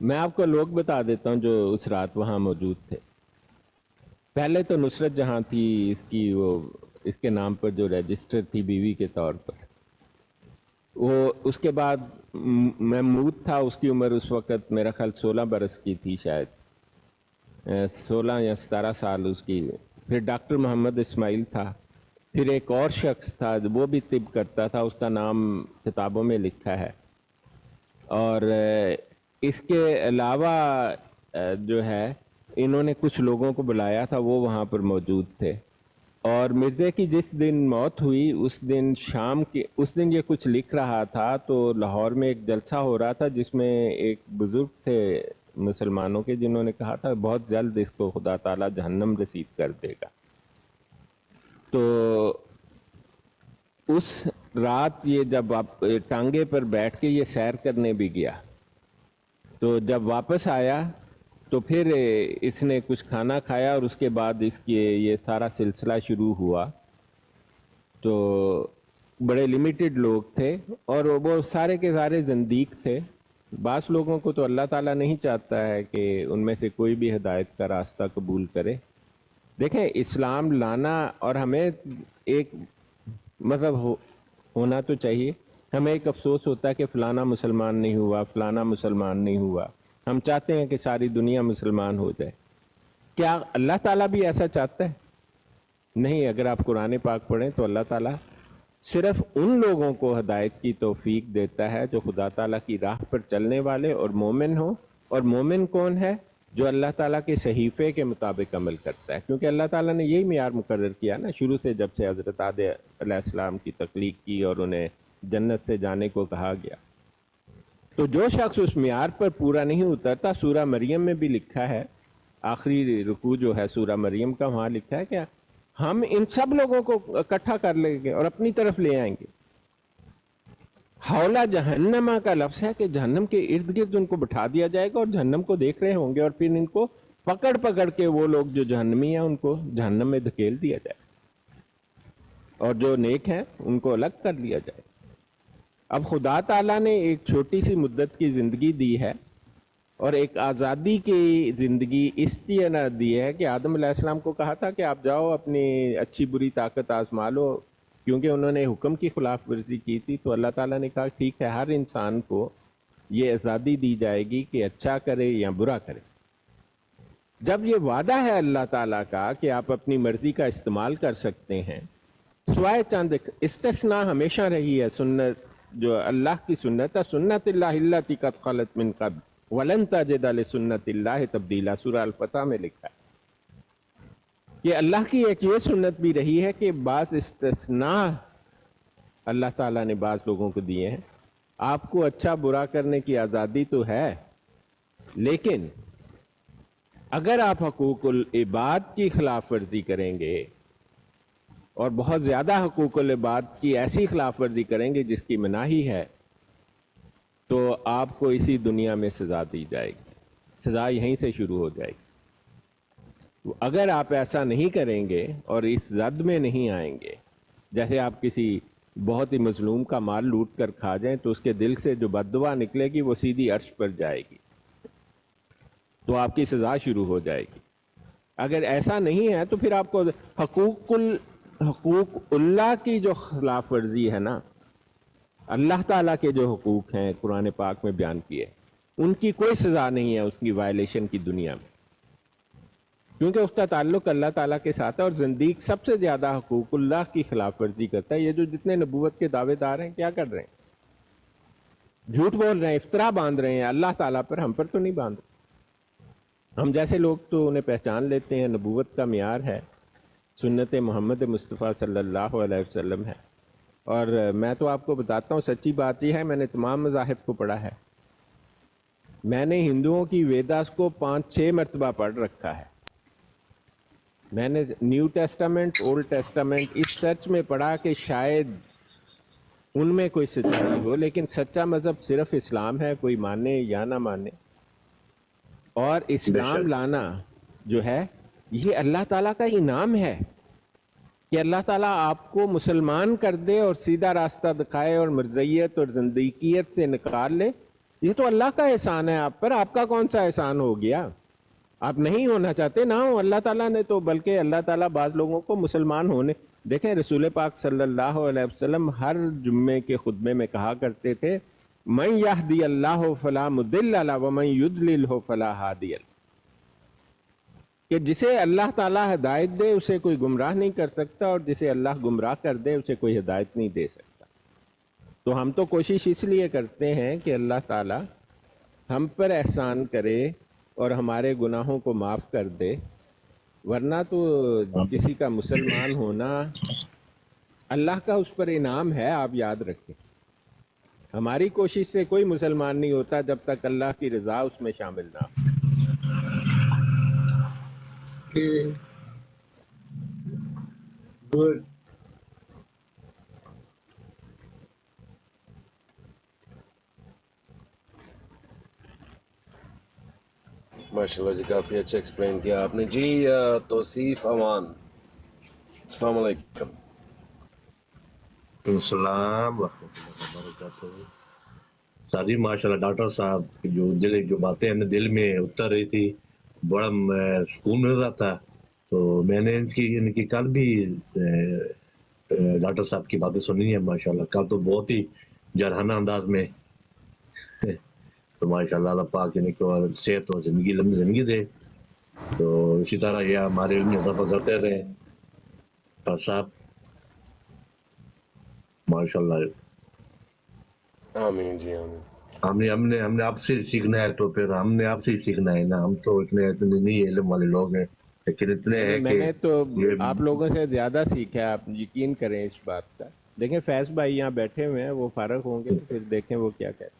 मैं आपको लोग बता देता हूं जो उस रात वहां मौजूद थे। पहले तो नुसरत जहां थी इसकी, वो इसके नाम पर जो रजिस्टर थी बीवी के तौर पर, वो उसके बाद महमूद था, उसकी उम्र उस वक़्त मेरा ख्याल 16 बरस की थी शायद, 16 या 17 साल उसकी। फिर डॉक्टर मोहम्मद इस्माइल था। फिर एक और शख्स था वो भी तिब करता था, उसका नाम किताबों में लिखा है। और इसके अलावा जो है इन्होंने कुछ लोगों को बुलाया था, वो वहाँ पर मौजूद थे। और मिर्ज़े की जिस दिन मौत हुई उस दिन शाम के, उस दिन ये कुछ लिख रहा था तो लाहौर में एक जलसा हो रहा था जिसमें एक बुज़ुर्ग थे मुसलमानों के, जिन्होंने कहा था बहुत जल्द इसको खुदा ताला जहन्नम रसीद कर देगा। तो उस रात ये जब आप टांगे पर बैठ के ये सैर करने भी गया, तो जब वापस आया तो फिर इसने कुछ खाना खाया और उसके बाद इसके ये सारा सिलसिला शुरू हुआ। तो बड़े लिमिटेड लोग थे और वो सारे के सारे ज़ंदीक थे। बास लोगों को तो अल्लाह ताला नहीं चाहता है कि उनमें से कोई भी हिदायत का रास्ता कबूल करे। देखें, इस्लाम लाना और हमें एक मतलब होना तो चाहिए। हमें एक अफसोस होता है कि फ़लाना मुसलमान नहीं हुआ, फ़लाना मुसलमान नहीं हुआ। हम चाहते हैं कि सारी दुनिया मुसलमान हो जाए। क्या अल्लाह ताला भी ऐसा चाहता है? नहीं। अगर आप कुरान पाक पढ़ें तो अल्लाह ताला सिर्फ उन लोगों को हिदायत की तौफीक देता है जो खुदा ताला की राह पर चलने वाले और मोमिन हो। और मोमिन कौन है? जो अल्लाह ताला के सहीफे के मुताबिक अमल करता है, क्योंकि अल्लाह ताला ने यही मियार मुकर्रर किया ना शुरू से, जब से हज़रत आदम अलैहिस्सलाम की तख्लीक की और उन्हें जन्नत से जाने को कहा गया। तो जो शख्स उस मियार पर पूरा नहीं उतरता, सूरा मरियम में भी लिखा है, आखिरी रुकू जो है सूरा मरियम का, वहाँ लिखा है कि हम इन सब लोगों को इकट्ठा कर लेंगे और अपनी तरफ ले आएंगे। हौला जहन्नमा का लफ्ज़ है कि जहन्नम के इर्द गिर्द उनको बिठा दिया जाएगा और जहन्नम को देख रहे होंगे और फिर इनको पकड़ पकड़ के वो लोग जो जहन्नमी हैं उनको जहन्नम में धकेल दिया जाए और जो नेक हैं उनको अलग कर दिया जाए। अब खुदा ताला ने एक छोटी सी मुद्दत की ज़िंदगी दी है और एक आज़ादी की ज़िंदगी इसलिए दी है कि आदम अलैहिस्सलाम को कहा था कि आप जाओ अपनी अच्छी बुरी ताकत आजमा लो, क्योंकि उन्होंने हुक्म की खिलाफ वर्जी की थी। तो अल्लाह ताला ने कहा ठीक है, हर इंसान को ये आज़ादी दी जाएगी कि अच्छा करे या बुरा करे। जब ये वादा है अल्लाह ताला का कि आप अपनी मर्जी का इस्तेमाल कर सकते हैं, सिवाय चंद इस्तिस्ना हमेशा रही है सुन्नत, जो अल्लाह की सुन्नत है, सुन्नतिल्लाहि अल्लती क़द ख़लत मिन क़ब्ल वलन तजिद लिसुन्नतिल्लाहि तब्दीला, सूरह अल-फतह में लिखा है कि अल्लाह की एक ये सुन्नत भी रही है कि बाज़ इस्तिस्ना अल्लाह ताला ने बाज़ लोगों को दिए हैं। आपको अच्छा बुरा करने की आज़ादी तो है, लेकिन अगर आप हकूकुल इबाद की खिलाफ वर्जी करेंगे और बहुत ज़्यादा हकूकुल इबाद की ऐसी खिलाफ वर्जी करेंगे जिसकी मनाही है, तो आपको इसी दुनिया में सज़ा दी जाएगी। सज़ा यहीं से शुरू हो जाएगी। तो अगर आप ऐसा नहीं करेंगे और इस जद में नहीं आएंगे, जैसे आप किसी बहुत ही मजलूम का माल लूट कर खा जाएं तो उसके दिल से जो बद्दुआ निकलेगी वो सीधी अर्श पर जाएगी, तो आपकी सज़ा शुरू हो जाएगी। अगर ऐसा नहीं है तो फिर आपको हकूक़ुल्लाह की जो खिलाफ वर्जी है ना, अल्लाह ताला के जो हुकूक हैं कुरान पाक में बयान किए, उनकी कोई सज़ा नहीं है उसकी वायलेशन की दुनिया में, क्योंकि उसका ताल्लुक अल्लाह ताला के साथ है। और ज़िंदीक सबसे ज़्यादा हकूक़ुल्लाह की खिलाफ वर्जी करता है। ये जो जितने नबूवत के दावेदार हैं, क्या कर रहे हैं? झूठ बोल रहे हैं, इफ्तरा बांध रहे हैं अल्लाह ताला पर, हम पर तो नहीं बांध रहे। हम जैसे लोग तो उन्हें पहचान लेते हैं, नबूवत का मियार है, सुन्नत मोहम्मद मुस्तफ़ा सल्लल्लाहु अलैहि वसल्लम है। और मैं तो आपको बताता हूँ, सच्ची बात यह है, मैंने तमाम मज़ाहिब को पढ़ा है। मैंने हिंदुओं की वेदास को 5-6 मरतबा पढ़ रखा है। मैंने न्यू टेस्टामेंट, ओल्ड टेस्टामेंट इस सर्च में पढ़ा कि शायद उनमें कोई सच्चाई हो, लेकिन सच्चा मज़हब सिर्फ इस्लाम है, कोई माने या ना माने। और इस्लाम लाना जो है ये अल्लाह ताला का इनाम है कि अल्लाह ताला आपको मुसलमान कर दे और सीधा रास्ता दिखाए और मर्ज़ियत और ज़िंदगीयत से निकाल ले। ये तो अल्लाह का एहसान है आप पर, आपका कौन सा एहसान हो गया? आप नहीं होना चाहते ना हो, अल्लाह ताला ने तो, बल्कि अल्लाह ताला बाज़ लोगों को मुसलमान होने, देखें रसूल पाक सल्लल्लाहु अलैहि वसल्लम हर जुम्मे के खुतबे में कहा करते थे, मन यहदी अल्लाहु फला मुदिल्ल लहु व मन युद्लिलहु फला हादिय लहु, कि जिसे अल्लाह ताला हिदायत दे उसे कोई गुमराह नहीं कर सकता और जिसे अल्लाह गुमराह कर दे उसे कोई हिदायत नहीं दे सकता। तो हम तो कोशिश इसलिए करते हैं कि अल्लाह ताला हम पर एहसान करे और हमारे गुनाहों को माफ़ कर दे, वरना तो किसी का मुसलमान होना अल्लाह का उस पर इनाम है, आप याद रखें। हमारी कोशिश से कोई मुसलमान नहीं होता जब तक अल्लाह की रज़ा उसमें शामिल ना हो। गुड। ماشاءاللہ جی کافی اچھا ایکسپلین کیا آپ نے جی. توصیف امان السلام علیکم. السلام ورحمۃ اللہ وبرکاتہ. ساری ماشاء اللہ ڈاکٹر صاحب کی جو باتیں ہمیں دل میں اتر رہی تھی بڑا سکون مل رہا تھا. تو میں نے ان کی کل بھی ڈاکٹر صاحب کی باتیں سنی ہیں ماشاء اللہ. کل تو بہت ہی جرحانہ انداز میں. تو ماشاء اللہ اللہ پاک ان کو صحت اور زندگی لمبی زندگی دے. تو اسی طرح یہ ہمارے علم میں اضافہ کرتے رہے ڈاکٹر صاحب ماشاء اللہ. آمین جی آمین. ہم نے آپ سے سیکھنا ہے تو پھر ہم نے آپ سے ہی سیکھنا ہے نا. ہم تو اتنے نہیں علم والے لوگ ہیں لیکن اتنے ہیں میں کہ نے تو یہ آپ لوگوں سے زیادہ سیکھا ہے, آپ یقین کریں اس بات کا. دیکھیں فیض بھائی یہاں بیٹھے ہوئے ہیں, وہ فارغ ہوں گے تو پھر دیکھیں وہ کیا کہتے ہیں.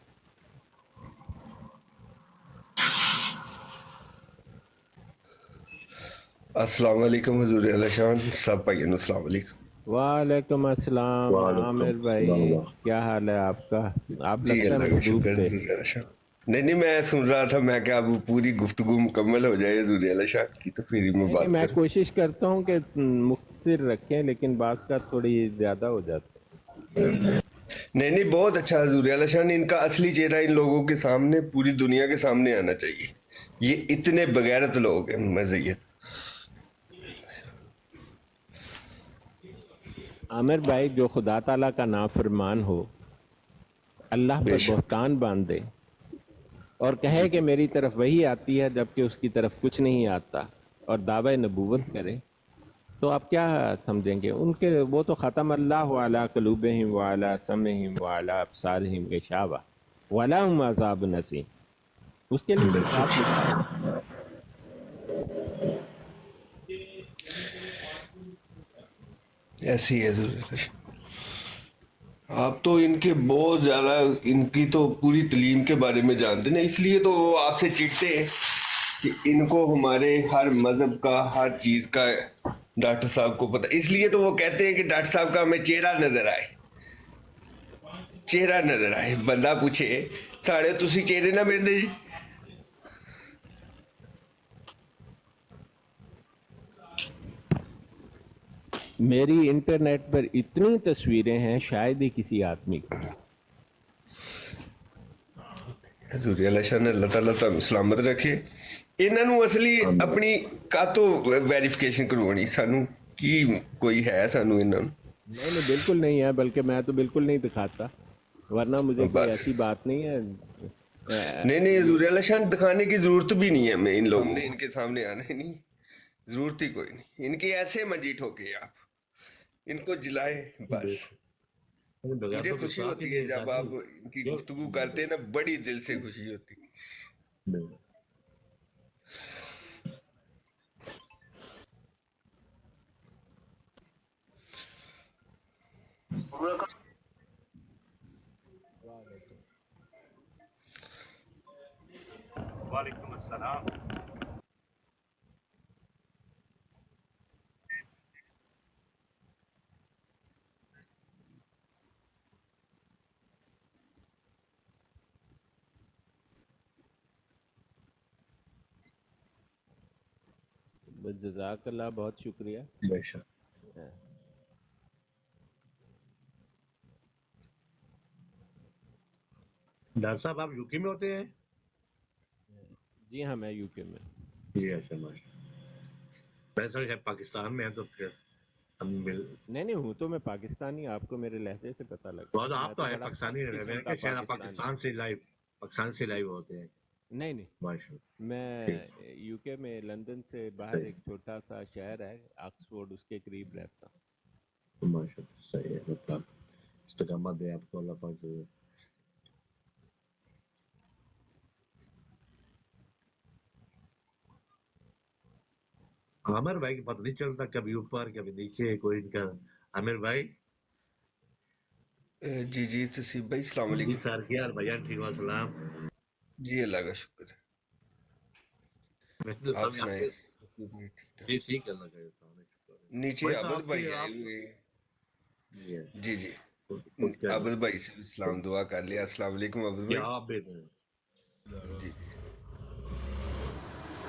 السلام علیکم حضور علیہ شان سب بھائیوں السلام علیکم. وعلیکم السلام وعلیکم عامر السلام بھائی, ورحمۃ کیا حال ہے آپ کا؟ آپ جی لگتا ہے اللہ کا مصروف شکر تھے. حضور علیہ شان. نہیں میں سن رہا تھا, میں کہ اب پوری گفتگو مکمل ہو جائے حضور علیہ شان کی تو پھر ہی میں نہیں, بات میں کروں. کوشش کرتا ہوں کہ مختصر رکھیں لیکن بعض کا تھوڑی زیادہ ہو جاتا ہے. نہیں بہت اچھا حضور علیہ شان. ان کا اصلی چہرہ ان لوگوں کے سامنے پوری دنیا کے سامنے آنا چاہیے. یہ اتنے بغیرت لوگ ہیں مزید. عامر بھائی, جو خدا تعالیٰ کا نافرمان ہو, اللہ بے پر شک. بہتان باندھے اور جی کہے کہ جی میری طرف وہی آتی ہے جبکہ اس کی طرف کچھ نہیں آتا, اور دعوی نبوت کرے, تو آپ کیا سمجھیں گے ان کے؟ وہ تو ختم اللہ علی قلوبہم وعلی سمعہم وعلی ابصارہم غشاوہ ولہم عذاب نسیم. اس کے لیے تو صاف لکھا ہے. ایسی ہے حضور علیہ شان. آپ تو ان کے بہت زیادہ ان کی تو پوری تعلیم کے بارے میں جانتے ہیں, اس لیے تو وہ آپ سے چڑھتے ہیں کہ ان کو ہمارے ہر مذہب کا ہر چیز کا ڈاکٹر صاحب کو پتہ. اس لیے تو وہ کہتے ہیں کہ ڈاکٹر صاحب کا ہمیں چہرہ نظر آئے, چہرہ نظر آئے. بندہ پوچھے ساڑے تسی چہرے نہ بہندے جی. میری انٹرنیٹ پر اتنی تصویریں ہیں شاید ہی کسی آدمی کی. حضور علیہ شان اللہ تعالیٰ تعالیٰ سلامت رکھے. انہوں نے اصلی اپنی کا تو ویریفیکیشن کروانی سانو کی کوئی ہے سانو انہوں نہیں نہیں, بالکل نہیں ہے, بلکہ میں تو بالکل نہیں دکھاتا, ورنہ مجھے کوئی بس. ایسی بات نہیں ہے. نہیں حضور علیہ شان دکھانے کی ضرورت بھی نہیں ہے ہمیں. ان لوگوں نے ان کے سامنے آنا ہی نہیں, ضرورت ہی کوئی نہیں. ان کے ایسے منجی ٹھوکے آپ, ان کو جلائیں بس. مجھے بغیرتوں کے خوشی ساتھ ہی ہوتی ہے نہیں جب آپ ساتھی. ان کی گفتگو کرتے ہیں نا, بڑی دل سے خوشی ہوتی. وعلیکم السلام. جزاک اللہ, بہت شکریہ. بے شک. ڈاکٹر صاحب آپ یو کے میں ہوتے ہیں؟ جی ہاں, میں یو کے میں. جی اچھا ماشاء اللہ. میں سر پاکستان میں ہے تو پھر ہم مل. نہیں ہوں تو میں پاکستانی, آپ کو میرے لہجے سے پتہ لگتا ہے. میں آپ تو ہے بڑا پاکستانی سخت رہے, میں قسم نے کا کہا شاید آپ پاکستانی. پاکستان سے لائیو ہوتے ہیں. نہیں, ماشاء اللہ. میں ٹھیک. یو کے میں لندن سے باہر صحیح ایک چھوٹا سا شہر ہے آکسفورڈ, اس کے قریب رہتا ہوں. ماشاء اللہ صحیح ہے. مطلب استقامت دے آپ کو اللہ پاک جو. عامر بھائی کی پتہ نہیں چلتا, کبھی اوپر کبھی نیچے کوئی ان کا. عامر بھائی جی جی تصیب بھائی السلام جی علیکم. سر کیا بھجان ٹھیک ہو سلام. جی اللہ کا شکر ہے. میں تو آپ سب آپ سنائیں. کے. ٹھیک ٹھاک. جی ٹھیک کرنا چاہیے تھا. نیچے وہی تو عابد آپ کی بھائی آئے آپ. ہوئے ہیں. جی جی جی خود کیا عابد بھائی سے بھی سلام دعا کر لیا. السلام علیکم عابد کیا بھائی. آپ بھی دیں. جی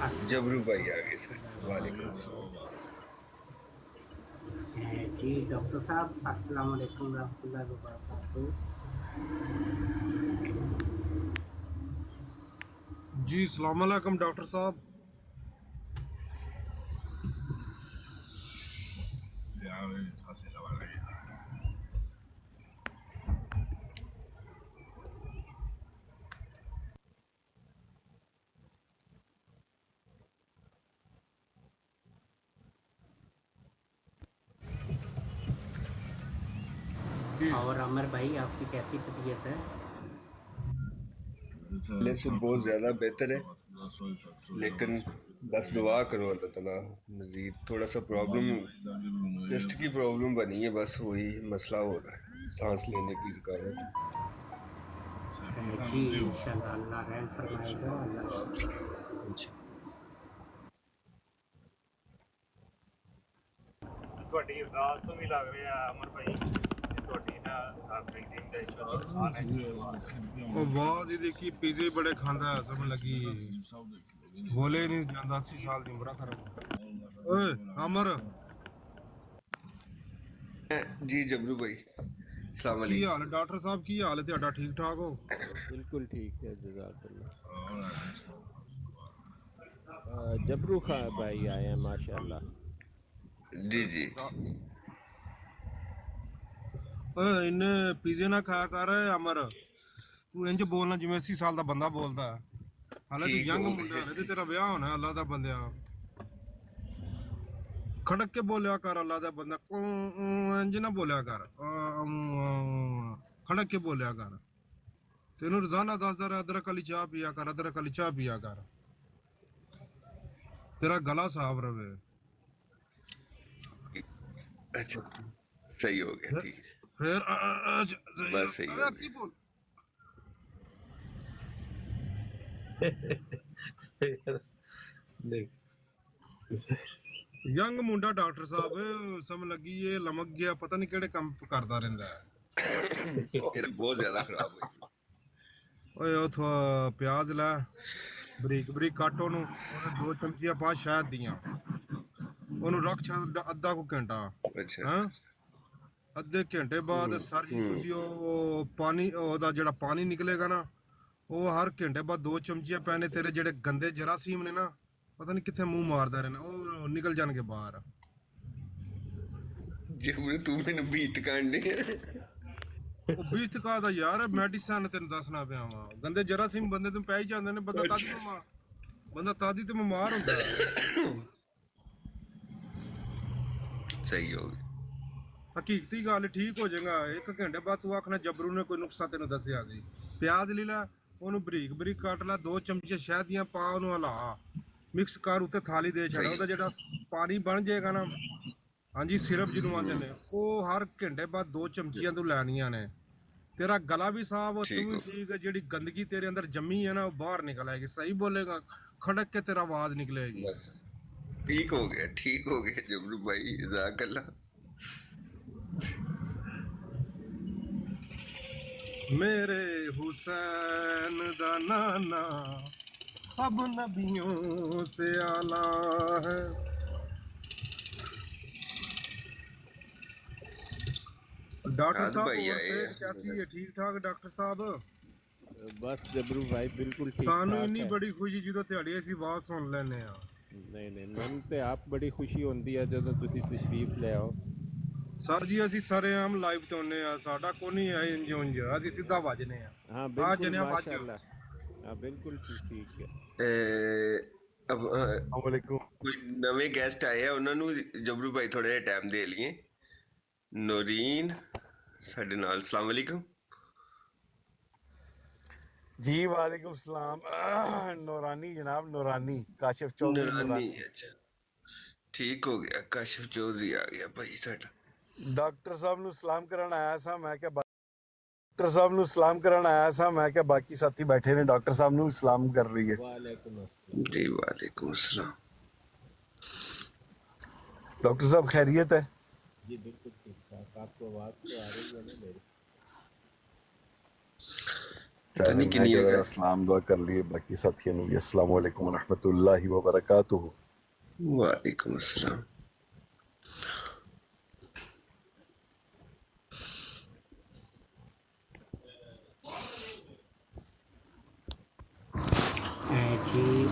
जबरू भाई आ गए सर, वालेकुम अस्सलाम। जी डॉक्टर साहब अस्सलाम वालेकुम रहमतुल्लाहि व बरकातहू। जी सलाम अलैकुम डॉक्टर साहब। और अमर भाई आपकी कैसी तबीयत है? पहले से बहुत ज़्यादा बेहतर है, लेकिन बस दुआ करो अल्लाह ताला मज़ीद। थोड़ा सा प्रॉब्लम, चेस्ट की प्रॉब्लम बनी है, बस वही मसला हो रहा है, सांस लेने की रुकावट। जी इंशाल्लाह अल्लाह रहम फरमाएगा। अल्लाह ਤੁਹਾਡੀ ਅਵਾਜ਼ ਤੋਂ ਵੀ ਲੱਗ ਰਿਹਾ ਅਮਰ ਭਾਈ ਕਿ ਤੁਹਾਡੀ ਨਾ ਬਰੀਥਿੰਗ ਦਾ ਇਸ਼ੂ ਪਰੇਸ਼ਾਨ ਹੈ। ਉਹ ਬਾਅਦ ਇਹਦੇ ਕੀ ਪੀਜ਼ੇ ਬੜੇ ਖਾਂਦਾ ਹੈ, ਸਮਝ ਲੱਗੀ ਬੋਲੇ ਨਹੀਂ ਜਾਂਦਾ, 80 ਸਾਲ ਦੀ ਉਮਰ ਖਰਾਬ। ਓਏ ਅਮਰ जी जबरू भाई अस्सलाम ਕੀ वालेकुम। ਹਾਲ ਹੈ? ਡਾਕਟਰ ਸਾਹਿਬ ਕੀ ਹਾਲ ਹੈ ਤੁਹਾਡਾ? ਠੀਕ ਠਾਕ ਹੋ? बिल्कुल ठीक है, जज़ाकल्लाह। जबरू खां भाई आए हैं माशाल्लाह। जी जी ਓਏ ਇਹਨੇ ਪੀਜ਼ੇ ਨਾ ਖਾਇਆ ਕਰ ਅਮਰ, ਤੂੰ ਇੰਜ ਬੋਲਣਾ ਜਿਵੇਂ 80 ਸਾਲ ਦਾ ਬੰਦਾ ਬੋਲਦਾ ਹੈ। ਹਾਲੇ ਤੂੰ ਠੀਕ ਯੰਗ ਹੋ ਮੁੰਡਾ ਗਿਆ। ਹੈ ਤੇ ਤੇਰਾ ਵਿਆਹ ਹੋਣਾ, ਅੱਲਾ ਦਾ ਬੰਦਿਆ ਖੜਕ ਕੇ ਬੋਲਿਆ ਕਰ, ਅੱਲਾ ਦਾ ਬੰਦਾ ਇੰਜ ਨਾ ਬੋਲਿਆ ਕਰ, ਖੜਕ ਕੇ ਬੋਲਿਆ ਕਰ। ਤੈਨੂੰ ਰੋਜ਼ਾਨਾ ਦੱਸਦਾ ਰਿਹਾ ਅਦਰਕ ਵਾਲੀ ਚਾਹ ਪੀਆ ਕਰ, ਅਦਰਕ ਵਾਲੀ ਚਾਹ ਪੀਆ ਕਰ, ਤੇਰਾ ਗਲਾ ਸਾਫ਼ ਰਵੇ। अच्छा सही हो गया, ठीक है, ਫਿਰ बस सही हो ਕੀ गया। ਬੋਲ ਯੰਗ ਮੁੰਡਾ ਡਾਕਟਰ ਸਾਹਿਬ, ਸਮਝ ਲੱਗੀ ਇਹ ਲਮਕ ਗਿਆ, ਪਤਾ ਨਹੀਂ ਕਿਹੜੇ ਕੰਮ ਕਰਦਾ ਰਹਿੰਦਾ ਹੈ। मेरा बहुत ज्यादा खराब हो गया। ਓਏ ਉਥੋਂ ਪਿਆਜ਼ ਲੈ, ਬਰੀਕ ਬਰੀਕ ਕੱਟ ਉਹਨੂੰ, ਉਹਦੇ 2 ਚਮਚੀਆਂ ਪਾ ਸ਼ਹਿਦ ਦੀਆਂ, ਉਹਨੂੰ ਰੱਖ ਛੱਡ ਅੱਧਾ ਕੁ ਘੰਟਾ। अच्छा ਹਾਂ ਅੱਧੇ ਘੰਟੇ ਬਾਅਦ ਸਰ ਜੀ ਤੁਸੀਂ ਉਹ ਪਾਣੀ, ਉਹਦਾ ਜਿਹੜਾ ਪਾਣੀ ਨਿਕਲੇਗਾ ਨਾ, ਉਹ ਹਰ ਘੰਟੇ ਬਾਅਦ 2 ਚਮਚੀਆਂ ਪੈਣੇ, ਤੇਰੇ ਜਿਹੜੇ ਗੰਦੇ ਜਰਾਸੀਮ ਨੇ ਨਾ, ਪਤਾ ਨਹੀਂ ਕਿੱਥੇ ਮੂੰਹ ਮਾਰਦਾ ਰਹਿਣਾ, ਉਹ ਨਿਕਲ ਜਾਣਗੇ ਬਾਹਰ। जबरू तू मैंने बीत काटने ਉਹ 20 ਟਕਾ ਦਾ ਯਾਰ ਮੈਡੀਸਨ ਤੈਨੂੰ ਦੱਸਣਾ ਪਿਆ ਵਾ, ਗੰਦੇ ਜਰਾਸੀਮ ਬੰਦੇ ਤੋਂ ਪੈ ਹੀ ਜਾਂਦੇ ਨੇ, ਬੰਦਾ ਤਾਦੀ ਤੇ ਬਿਮਾਰ ਹੁੰਦਾ ਹੈ। सही हो गया। ਹਕੀਕਤੀ ਗੱਲ ਠੀਕ ਹੋ ਜਾਏਗਾ। 1 ਘੰਟੇ ਬਾਅਦ ਤੂੰ ਆਖਣਾ ਜਬਰੂ ਨੇ ਕੋਈ ਨੁਕਸਾ ਤੈਨੂੰ ਦੱਸਿਆ ਸੀ। ਪਿਆਜ਼ ਲੈ ਲੈ, ਉਹਨੂੰ ਬਰੀਕ ਬਰੀਕ ਕੱਟ ਲੈ, 2 ਚਮਚੇ ਸ਼ਹਿਦ ਦੀਆਂ ਪਾ, ਉਹਨੂੰ ਹਿਲਾ ਮਿਕਸ ਕਰ, ਉੱਤੇ ਥਾਲੀ ਦੇ ਛੱਡ, ਉਹਦਾ ਜਿਹੜਾ ਪਾਣੀ ਬਣ ਜਾਏਗਾ ਨਾ, ਹਾਂਜੀ ਸਿਰਪ ਜਿਹਨੂੰ ਆਉਂਦੇ ਨੇ, ਉਹ ਹਰ ਘੰਟੇ ਬਾਅਦ 2 ਚਮਚੀਆਂ ਤੂੰ ਲੈਣੀਆਂ ਨੇ। ਤੇਰਾ ਗਲਾ ਵੀ ਸਾਫ਼, ਤੂੰ ਵੀ ਠੀਕ ਹੈ, ਜਿਹੜੀ ਗੰਦਗੀ ਤੇਰੇ ਅੰਦਰ ਜੰਮੀ ਹੈ ਨਾ, ਉਹ ਬਾਹਰ ਨਿਕਲ ਆਏਗੀ। ਸਹੀ ਬੋਲੇਗਾ, ਖੜਕ ਕੇ ਤੇਰਾ ਆਵਾਜ਼ ਨਿਕਲੇਗੀ। बस ठीक हो गया, ठीक हो गया जबरू भाई, जज़ाकल्लाह। मेरे हुसैन दा नाना सब नबियों से आला है। डॉक्टर राज साहब भाई और आए सेहत हैं। कैसी है? ठीक ठाक डॉक्टर साहब? बस जबरू भाई बिल्कुल ठीक सानू ठाक इन्नी है। बड़ी खुशी ਜਦੋਂ ਤੁਹਾਡੀ ਅਸੀਂ ਆਵਾਜ਼ ਸੁਣ ਲੈਨੇ ਆ। नहीं नहीं, मन ते आप बड़ी खुशी होंदी है ਜਦੋਂ ਤੁਸੀਂ ਤਸ਼ਰੀਫ ਲੈ ਆਓ। ਸਰ ਜੀ ਅਸੀਂ ਸਾਰੇ ਆਮ ਲਾਈਵ ਤੇ ਹੁੰਨੇ ਆ, ਸਾਡਾ ਕੋਈ ਨਹੀਂ ਹੈ ਇੰਜ ਉਂਝ, ਅਸੀਂ ਸਿੱਧਾ ਵੱਜਨੇ ਆ। हाँ आ बिल्कुल जनाब, आज माशाल्लाह, हाँ बिल्कुल ठीक है। अब ਕੋਈ ਨਵੇਂ ਗੈਸਟ ਆਏ ਆ, ਉਹਨਾਂ ਨੂੰ ਜਬਰੂ ਭਾਈ ਥੋੜਾ ਜਿਹਾ ਟਾਈਮ ਦੇ ਲਈਏ। ਨੂਰੀਨ ਸਾਡੇ ਨਾਲ, अस्सलाम वालेकुम। जी वालेकुम सलाम। नूरानी जनाब, नूरानी काशिफ चौधरी ਨੂਰਾਨੀ, नूरानी। अच्छा ठीक हो गया, काशिफ चौधरी आ गया भाई साਡਾ। डॉक्टर साहब नु सलाम करन आया सा, मैं क्या डॉक्टर साहब नु सलाम करन आया सा, मैं क्या बाकी साथी बैठे ने, डॉक्टर साहब नु सलाम कर रही है। वालेकुम अस्सलाम। जी वालेकुम अस्सलाम। डॉक्टर साहब खैरियत है? जी बिल्कुल ठीक ठाक, आपको आवाज़ तो आ रही है ना मेरी? پتہ نہیں میں کنیا کہ کا سلام دعا کر لیے باقی ساتھیوں نو بھی السلام علیکم ورحمۃ اللہ وبرکاتہ. وعلیکم السلام. جی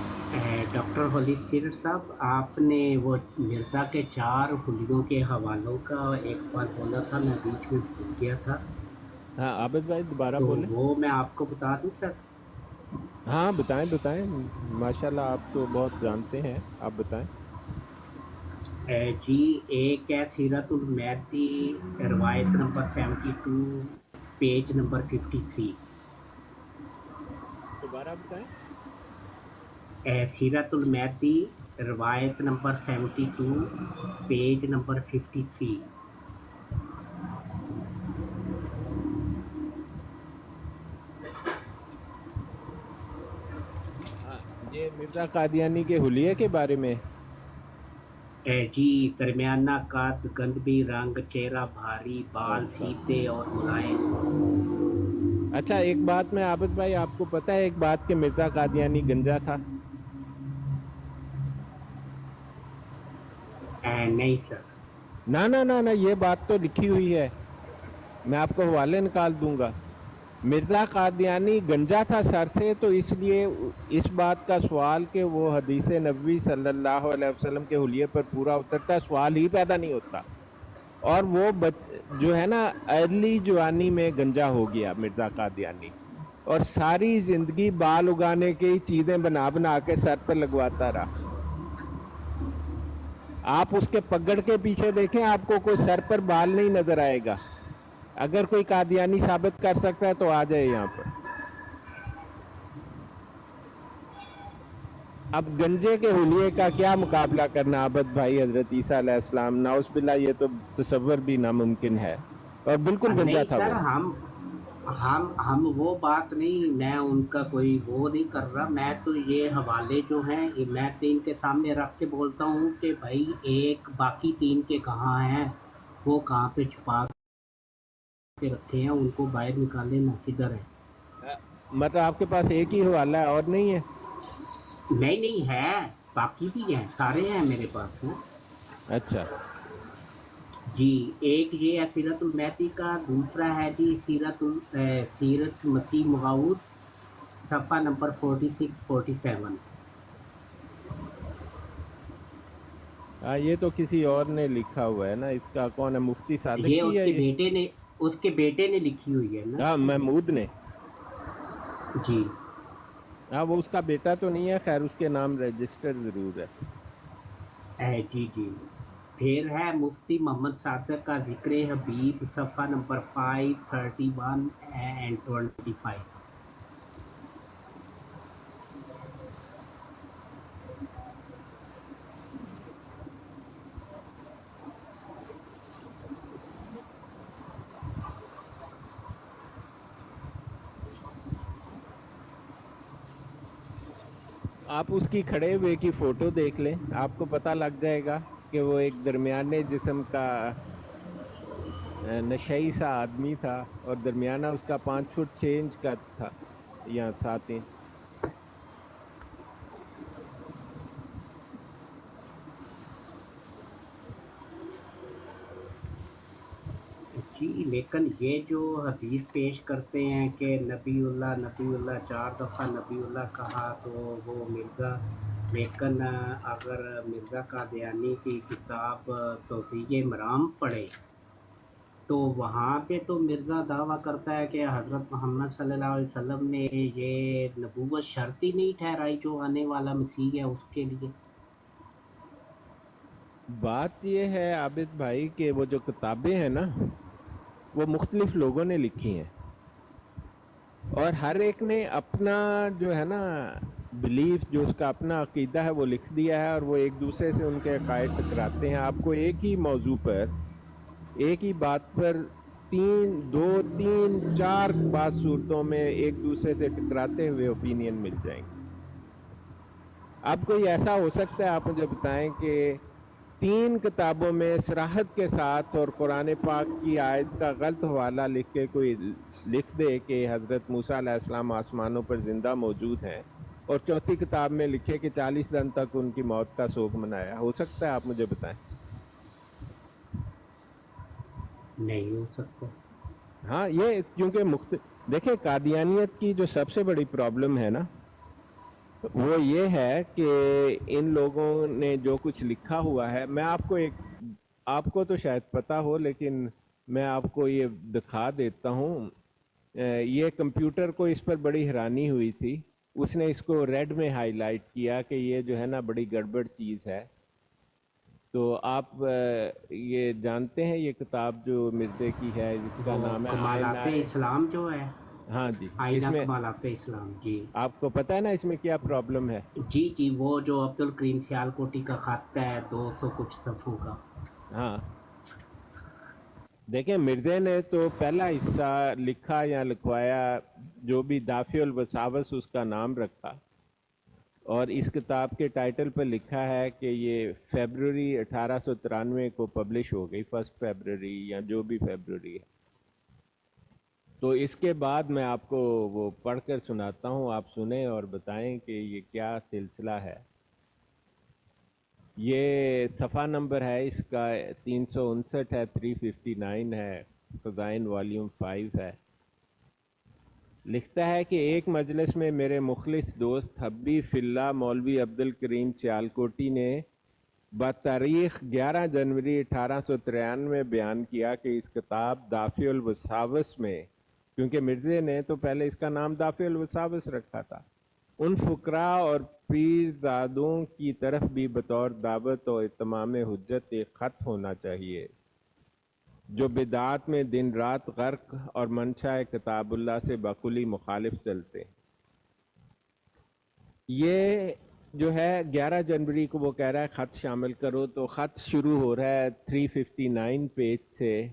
ڈاکٹر ولی سیر صاحب، آپ نے وہ مرزا کے 4 حلیوں کے حوالوں کا ایک بار بولا تھا، میں بیچ میں بھول گیا تھا، ہاں عابد بھائی دوبارہ تو بولیں. وہ میں آپ کو بتا دوں سر. ہاں بتائیں ماشاءاللہ آپ تو بہت جانتے ہیں، آپ بتائیں. جی ایک ہے سیرت المہدی، روایت نمبر 72، پیج نمبر 53. دوبارہ بتائیں. سیرت المہدی، روایت نمبر 72، پیج نمبر 53. یہ مرزا قادیانی کے حلیے کے بارے میں. جی درمیانہ قد، گندمی رنگ، چہرہ بھاری، بال اچھا سیدھے اور ملائم. اچھا، ایک بات میں عابد بھائی آپ کو پتہ ہے ایک بات کہ مرزا قادیانی گنجا تھا؟ نہیں سر. نہ یہ بات تو لکھی ہوئی ہے، میں آپ کو حوالے نکال دوں گا. مرزا قادیانی گنجا تھا سر سے، تو اس لیے اس بات کا سوال کہ وہ حدیث نبوی صلی اللہ علیہ وسلم کے حلیے پر پورا اترتا ہے، سوال ہی پیدا نہیں ہوتا. اور وہ جو ہے نا ارلی جوانی میں گنجا ہو گیا مرزا قادیانی، اور ساری زندگی بال اگانے کی چیزیں بنا بنا کے سر پر لگواتا رہا. آپ اس کے پگڑ کے پیچھے دیکھیں، آپ کو کوئی سر پر بال نہیں نظر آئے گا. اگر کوئی قادیانی ثابت کر سکتا ہے تو آ جائے یہاں پر. اب گنجے کے حلیے کا کیا مقابلہ کرنا عابد بھائی حضرت عیسیٰ علیہ السلام، نعوذ باللہ یہ تو تصور بھی ناممکن ہے. اور بالکل گنجا نہیں تھا سر، وہ. ہم وہ بات نہیں، میں ان کا کوئی وہ نہیں کر رہا. میں تو یہ حوالے جو ہیں میں 3 کے سامنے رکھ کے بولتا ہوں کہ بھائی ایک باقی 3 کے کہاں ہیں، وہ کہاں پہ چھپا کے رکھے ہیں، ان کو باہر نکالے نا، کدھر ہے. مطلب آپ کے پاس ایک ہی حوالہ ہے اور نہیں ہے؟ نہیں ہے، باقی بھی ہیں، سارے ہیں میرے پاس ہیں. اچھا جی ایک یہ ہے سیرت المہدی کا، دوسرا ہے جی سیرت مسیح موعود، صفحہ نمبر 46-47. یہ تو کسی اور نے لکھا ہوا ہے نا، اس کا کون ہے؟ مفتی صادق یہ کی ہے یہ؟ اس کے بیٹے نے لکھی ہوئی ہے نا. ہاں محمود نے. جی ہاں وہ اس کا بیٹا تو نہیں ہے، خیر اس کے نام رجسٹر ضرور ہے. جی پھر ہے مفتی محمد صادق کا ذکر حبیب، صفحہ نمبر 531 and 25. آپ اس کی کھڑے ہوئے کی فوٹو دیکھ لیں، آپ کو پتہ لگ جائے گا کہ وہ ایک درمیانے جسم کا نشئی سا آدمی تھا، اور درمیانہ اس کا 5 فٹ 6 انچ کا تھا یا 7 انچ. جی لیکن یہ جو حدیث پیش کرتے ہیں کہ نبی اللہ 4 دفعہ نبی اللہ کہا، تو وہ مرزا، لیکن اگر مرزا قادیانی کی کتاب توضیح مرام پڑھے تو وہاں پہ تو مرزا دعویٰ کرتا ہے کہ حضرت محمد صلی اللہ علیہ وسلم نے یہ نبوت شرط ہی نہیں ٹھہرائی جو آنے والا مسیح ہے اس کے لیے. بات یہ ہے عابد بھائی کہ وہ جو کتابیں ہیں نا وہ مختلف لوگوں نے لکھی ہیں، اور ہر ایک نے اپنا جو ہے نا بلیف، جو اس کا اپنا عقیدہ ہے وہ لکھ دیا ہے، اور وہ ایک دوسرے سے ان کے عقائد ٹکراتے ہیں. آپ کو ایک ہی موضوع پر، ایک ہی بات پر 2 3 4 بعض صورتوں میں ایک دوسرے سے ٹکراتے ہوئے اوپینین مل جائیں گے. اب کوئی ایسا ہو سکتا ہے آپ مجھے بتائیں کہ 3 کتابوں میں صراحت کے ساتھ اور قرآن پاک کی آیت کا غلط حوالہ لکھ کے کوئی लिख दे कि हज़रत मूसा अलैहिस्सलाम आसमानों पर ज़िंदा मौजूद हैं और चौथी किताब में लिखे कि 40 दिन तक उनकी मौत का शोक मनाया, हो सकता है? आप मुझे बताएं। नहीं हो सकता। हाँ, ये क्योंकि देखिए, कादियानियत की जो सबसे बड़ी प्रॉब्लम है ना, वो ये है कि इन लोगों ने जो कुछ लिखा हुआ है, मैं आपको तो शायद पता हो, लेकिन मैं आपको ये दिखा देता हूँ। ये कंप्यूटर को इस पर बड़ी हैरानी हुई थी, उसने इसको रेड में हाईलाइट किया कि ये जो है ना बड़ी गड़बड़ चीज़ है। तो आप ये जानते हैं ये किताब जो मिर्ज़े की है, जिसका नाम है कमालाते इस्लाम जो है? हाँ जी, आईना इसमें कमालाते इस्लाम। जी, आपको पता है ना इसमें क्या प्रॉब्लम है? जी, वो जो अब्दुल करीम सियालकोटी का खत है 200 कुछ सफ़ों का। हाँ, देखें, मिर्ज़े ने तो पहला हिस्सा लिखा या लिखवाया, जो भी दाफ़िउल वसावस उसका नाम रखा, और इस किताब के टाइटल पर लिखा है कि ये फरवरी 1893 को पब्लिश हो गई, 1 फरवरी या जो भी फरवरी है। तो इसके बाद मैं आपको वो पढ़कर सुनाता हूँ, आप सुने और बताएं कि ये क्या सिलसिला है। ये सफ़ा नंबर है इसका 359 है, 359 है, ख़ज़ाइन वॉल्यूम 5 है। लिखता है कि एक मजलिस में मेरे मुखलिस दोस्त हब्बी फिल्ला मौलवी अब्दुल करीम सियालकोटी ने बतारीख 11 जनवरी 1893 में बयान किया कि इस किताब दाफ़िउल वसावस में, क्योंकि मिर्ज़े ने तो पहले इसका नाम दाफ़िउल वसावस रखा था, उन फुकरा और पीरजादों की तरफ भी बतौर दावत और इत्माम हुज्जत एक ख़त होना चाहिए जो बिदात में दिन रात गर्क और मंशा किताबुल्लाह से बकुली मुखालिफ चलते। ये जो है 11 जनवरी को वो कह रहा है ख़त शामिल करो, तो ख़त शुरू हो रहा है 359 पेज से,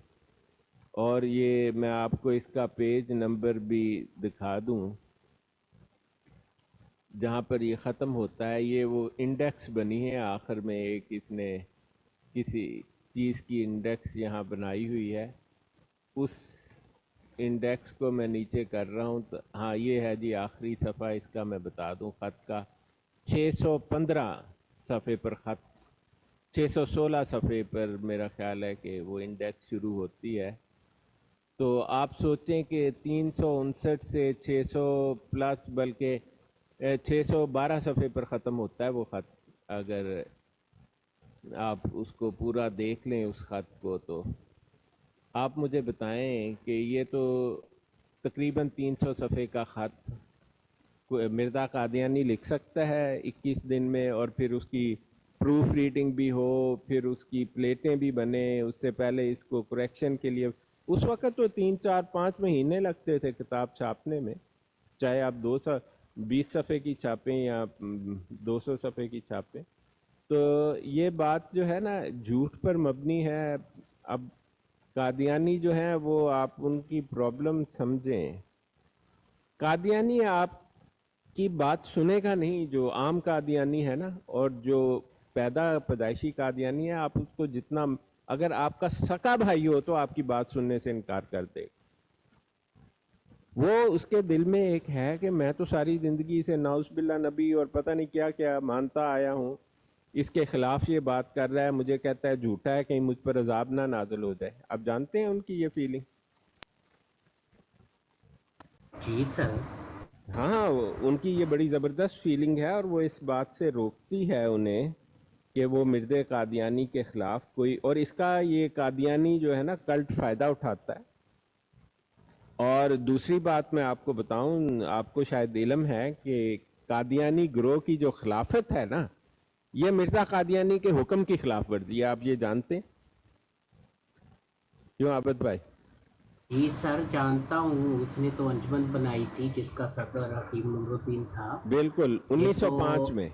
और ये मैं आपको इसका पेज नंबर भी दिखा दूं जहाँ पर ये ख़त्म होता है। ये वो इंडेक्स बनी है आखिर में, एक इसने किसी चीज़ की इंडेक्स यहाँ बनाई हुई है, उस इंडेक्स को मैं नीचे कर रहा हूँ। तो हाँ, ये है जी आखिरी सफ़ा, इसका मैं बता दूँ ख़त का 615 सफ़े पर ख़त, 616 सफ़े पर मेरा ख़्याल है कि वो इंडेक्स शुरू होती है। तो आप सोचें कि 359 से 600 प्लस, बल्कि 612 सफ़े पर ख़त्म होता है वो ख़त। अगर आप उसको पूरा देख लें उस ख़त को, तो आप मुझे बताएं कि ये तो तकरीबन 300 सफ़े का ख़त मिर्ज़ा कादियानी लिख सकता है 21 दिन में, और फिर उसकी प्रूफ रीडिंग भी हो, फिर उसकी प्लेटें भी बने। उससे पहले इसको करेक्शन के लिए उस वक़्त तो 3, 4, 5 महीने लगते थे किताब छापने में, चाहे आप 220 सफ़े की छापें या 200 सफ़े की छापें। तो ये बात जो है ना झूठ पर मबनी है। अब कादियानी जो है वो आप उनकी प्रॉब्लम समझें। कादियानी आपकी बात सुनेगा नहीं, जो आम कादियानी है ना, और जो पैदाइशी कादियानी है, आप उसको जितना, अगर आपका सका भाई हो तो आपकी बात सुनने से इनकार कर दे। वो उसके दिल में एक है कि मैं तो सारी ज़िंदगी से नाउज़ुबिल्लाह नबी और पता नहीं क्या क्या मानता आया हूँ, इसके ख़िलाफ़ ये बात कर रहा है, मुझे कहता है झूठा है, कहीं मुझ पर अज़ाब ना नाज़िल हो जाए। आप जानते हैं उनकी ये फीलिंग? जी सर। हाँ, उनकी ये बड़ी ज़बरदस्त फीलिंग है, और वो इस बात से रोकती है उन्हें कि वो मिर्ज़े कादियानी के ख़िलाफ़ कोई, और इसका ये कादियानी जो है ना कल्ट फ़ायदा उठाता है। और दूसरी बात मैं आपको बताऊं, आपको शायद इल्म है कि कादियानी ग्रोह की जो खिलाफत है ना, ये मिर्ज़ा कादियानी के हुक्म की खिलाफ वर्जी है। आप ये जानते हैं? क्यों आबद भाई? जी सर, जानता हूँ। उसने तो अंजमन बनाई थी जिसका सदर हकीम नूरुद्दीन था। बिल्कुल, 1905 में।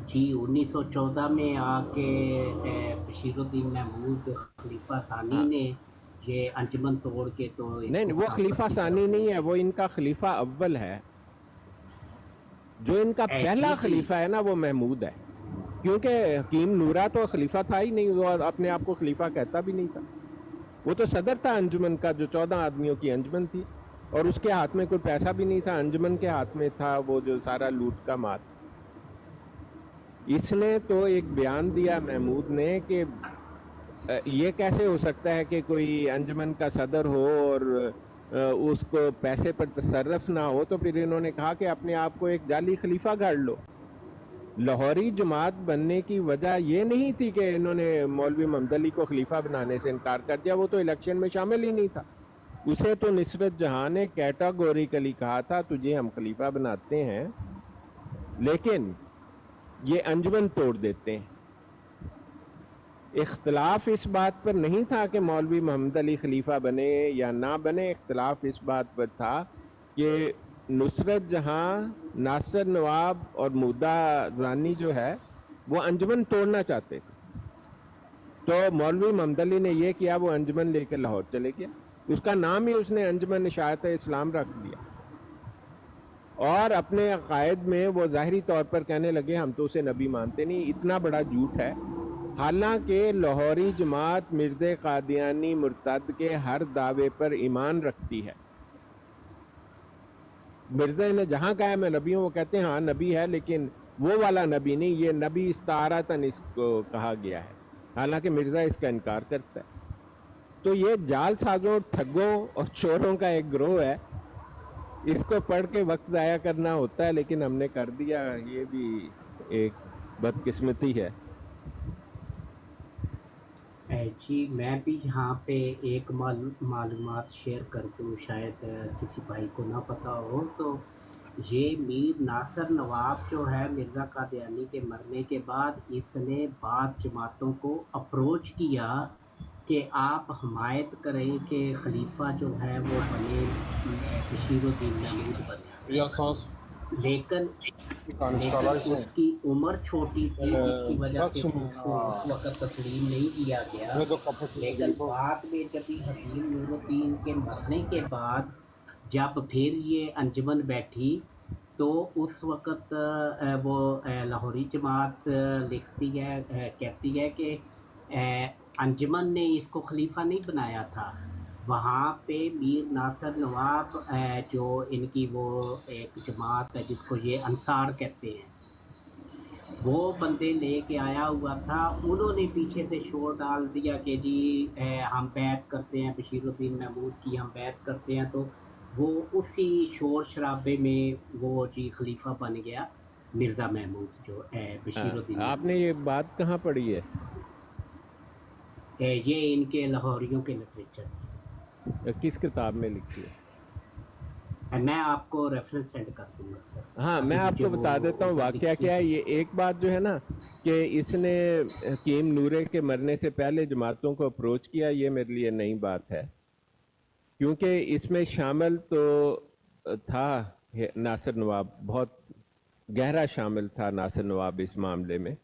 जी 1914 में आके बशीरुद्दीन महमूद खलीफा सानी ने ये अंजमन तोड़ के तो नहीं, वो खलीफा सानी नहीं है, वो इनका खलीफा अव्वल है। जो इनका पहला खलीफा है ना वो महमूद है, क्योंकि हकीम नूरा तो खलीफा था ही नहीं, वो अपने आप को खलीफा कहता भी नहीं था। वो तो सदर था अंजुमन का, जो 14 आदमियों की अंजुमन थी, और उसके हाथ में कोई पैसा भी नहीं था, अंजुमन के हाथ में था वो जो सारा लूट का माल। इसने तो एक बयान दिया महमूद ने कि ये कैसे हो सकता है कि कोई अंजुमन का सदर हो और उसको पैसे पर तसर्रफ ना हो। तो फिर इन्होंने कहा कि अपने आप को एक जाली खलीफा गाड़ लो। लाहौरी जमात बनने की वजह ये नहीं थी कि इन्होंने मौलवी मोहम्मद अली को खलीफा बनाने से इनकार कर दिया, वो तो इलेक्शन में शामिल ही नहीं था। उसे तो नुसरत जहां ने कैटेगोरिकली कहा था तुझे हम खलीफा बनाते हैं, लेकिन ये अंजुमन तोड़ देते हैं। इख्तलाफ इस बात पर नहीं था कि मौलवी मोहम्मद अली खलीफा बने या ना बने, इख्तलाफ इस बात पर था कि नुसरत जहां, नासिर नवाब और मुद्दा रानी जो है वो अंजुमन तोड़ना चाहते थे। तो मौलवी मोहम्मद अली ने ये किया, वो अंजुमन लेकर लाहौर चले गया। उसका नाम ही उसने अंजुमन इशाअत इस्लाम रख दिया, और अपने अकायद में वो ज़ाहिरी तौर पर कहने लगे हम तो उसे नबी मानते नहीं। इतना बड़ा झूठ है। हालांकि लाहौरी जमात मिर्ज़े कादियानी मुर्तद के हर दावे पर ईमान रखती है। मिर्ज़े ने जहाँ कहा मैं नबी हूँ, वो कहते हैं हाँ नबी है, लेकिन वो वाला नबी नहीं, ये नबी इस्तारतन इसको कहा गया है। हालांकि मिर्ज़ा इसका इनकार करता है। तो ये जालसाजों, ठगों और चोरों का एक गिरोह है। इसको पढ़ के वक्त ज़ाया करना होता है, लेकिन हमने कर दिया, ये भी एक बदकिस्मती है। जी मैं भी यहाँ पे एक मालूमात शेयर कर दूँ, शायद किसी भाई को ना पता हो। तो ये मीर नासिर नवाब जो है मिर्ज़ा कादियानी के मरने के बाद, इसने बाद जमातों को अप्रोच किया कि आप हमायत करें कि खलीफा जो है वो बने बशीरुद्दीन महमूद बने, लेकिन उसकी उम्र छोटी थी, जिसकी वजह से उसको उस वक्त तस्लीम नहीं किया गया। लेकिन बाद में जब हकीम नूरुद्दीन के मरने के बाद जब फिर ये अंजुमन बैठी, तो उस वक्त वो लाहौरी जमात लिखती है, कहती है कि अंजुमन ने इसको खलीफा नहीं बनाया था। वहाँ पे मीर नासिर नवाब जो इनकी वो एक जमात है जिसको ये अंसार कहते हैं, वो बंदे लेके आया हुआ था। उन्होंने पीछे से शोर डाल दिया कि जी हम बैत करते हैं बशीरुद्दीन महमूद की, हम बैत करते हैं। तो वो उसी शोर शराबे में वो जी खलीफा बन गया मिर्ज़ा महमूद जो बशीरुद्दीन। आपने ये बात कहाँ पढ़ी है? ये इनके लाहौरियों के लिटरेचर, किस किताब में लिखी है? मैं आपको रेफरेंस सेंड कर दूंगा सर। हाँ, मैं आपको बता देता हूँ वाकया क्या है। ये एक बात जो है ना कि इसने हकीम नूरे के मरने से पहले जमातों को अप्रोच किया, ये मेरे लिए नई बात है, क्योंकि इसमें शामिल तो था नासिर नवाब, बहुत गहरा शामिल था नासिर नवाब इस मामले में,